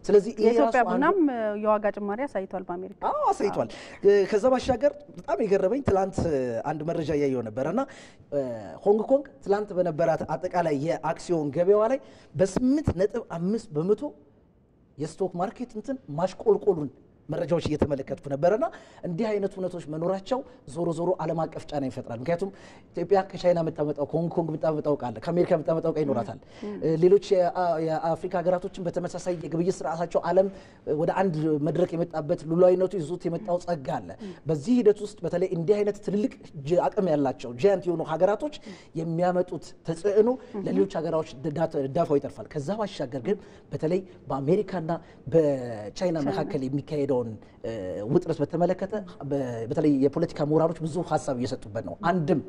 ስለዚህ የኢትዮጵያ ቡናም የዋጋ ጭማሪ አሳይቷል በአሜሪካ። አሳይቷል። ከዛ ባሻገር በጣም የገረመኝ ትላንት አንድ መረጃ እያየሁ ነበርና ሆንግ ኮንግ ትላንት በነበራት አጠቃላይ የአክሲዮን ገበያዋ ላይ በ8.5 በመቶ የስቶክ ማርኬት ማሽቆልቆሉን መረጃዎች እየተመለከትኩ ነበርና እንዲህ አይነት ሁነቶች መኖራቸው ዞሮ ዞሮ ዓለም አቀፍ ጫና ይፈጥራል። ምክንያቱም ኢትዮጵያ ከቻይና የምታመጣው ከሆንግ ኮንግ የምታመጣው ቃል ከአሜሪካ የምታመጣው ቃል ይኖራታል። ሌሎች የአፍሪካ ሀገራቶችን በተመሳሳይ የግብይት ስርዓታቸው ዓለም ወደ አንድ መድረክ የመጣበት ሉላዊነቱ ይዞት የመጣው ጸጋ አለ። በዚህ ሂደት ውስጥ በተለይ እንዲህ አይነት ትልልቅ አቅም ያላቸው ጃያንት የሆኑ ሀገራቶች የሚያመጡት ተጽዕኖ ለሌሎች ሀገራዎች ዳፋው ይተርፋል። ከዛ ባሻገር ግን በተለይ በአሜሪካና በቻይና መካከል የሚካሄደው ያለውን ውጥረት በተመለከተ በተለይ የፖለቲካ ምሁራኖች ብዙ ሀሳብ እየሰጡበት ነው። አንድም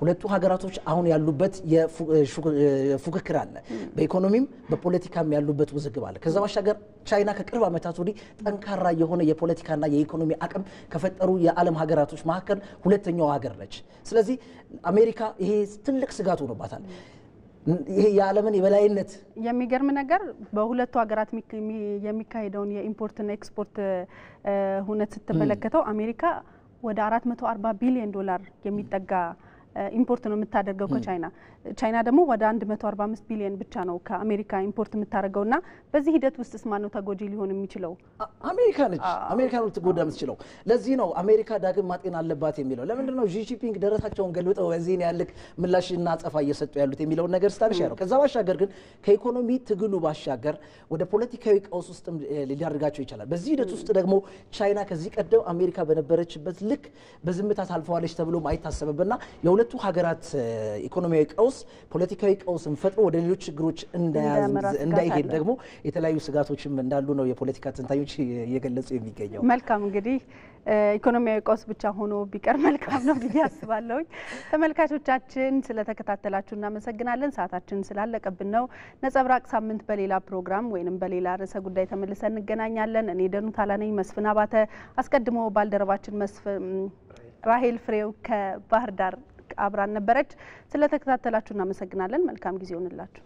ሁለቱ ሀገራቶች አሁን ያሉበት የፉክክር አለ፣ በኢኮኖሚም በፖለቲካም ያሉበት ውዝግብ አለ። ከዛ ባሻገር ቻይና ከቅርብ ዓመታት ወዲህ ጠንካራ የሆነ የፖለቲካና የኢኮኖሚ አቅም ከፈጠሩ የዓለም ሀገራቶች መካከል ሁለተኛው ሀገር ነች። ስለዚህ አሜሪካ ይሄ ትልቅ ስጋት ሆኖባታል። ይሄ የዓለምን የበላይነት የሚገርም ነገር በሁለቱ ሀገራት የሚካሄደውን የኢምፖርትና ኤክስፖርት ሁነት ስትመለከተው አሜሪካ ወደ 440 ቢሊዮን ዶላር የሚጠጋ ኢምፖርት ነው የምታደርገው ከቻይና። ቻይና ደግሞ ወደ 145 ቢሊዮን ብቻ ነው ከአሜሪካ ኢምፖርት የምታደርገውና በዚህ ሂደት ውስጥስ ማን ነው ተጎጂ ሊሆን የሚችለው? አሜሪካ ነች። አሜሪካ ነው ልትጎዳ የምትችለው። ለዚህ ነው አሜሪካ ዳግም ማጤን አለባት የሚለው። ለምንድን ነው ዢ ጂንፒንግ ደረታቸውን ገልብጠው በዚህ ነው ያልክ ምላሽና አጸፋ እየሰጡ ያሉት የሚለውን ነገር ስታነሽ ያለው። ከዛ ባሻገር ግን ከኢኮኖሚ ትግሉ ባሻገር ወደ ፖለቲካዊ ቀውስ ውስጥ ሊያደርጋቸው ይችላል። በዚህ ሂደት ውስጥ ደግሞ ቻይና ከዚህ ቀደም አሜሪካ በነበረችበት ልክ በዝምታ ታልፈዋለች ተብሎም አይታሰብምና የሁለቱ ሀገራት ኢኮኖሚያዊ ቀውስ ፖለቲካዊ ቀውስን ፈጥሮ ወደ ሌሎች ችግሮች እንዳይሄድ ደግሞ የተለያዩ ስጋቶችም እንዳሉ ነው የፖለቲካ ተንታኞች እየገለጹ የሚገኘው። መልካም እንግዲህ ኢኮኖሚያዊ ቀውስ ብቻ ሆኖ ቢቀር መልካም ነው ብዬ አስባለሁ። ተመልካቾቻችን ስለተከታተላችሁ እናመሰግናለን። ሰዓታችን ስላለቀብን ነው። ነጸብራቅ ሳምንት በሌላ ፕሮግራም ወይንም በሌላ ርዕሰ ጉዳይ ተመልሰን እንገናኛለን። እኔ ደኑ ታላነኝ፣ መስፍን አባተ አስቀድሞ ባልደረባችን ራሄል ፍሬው ከባህር ዳር አብራን ነበረች። ስለተከታተላችሁ እናመሰግናለን። መልካም ጊዜ ይሁንላችሁ።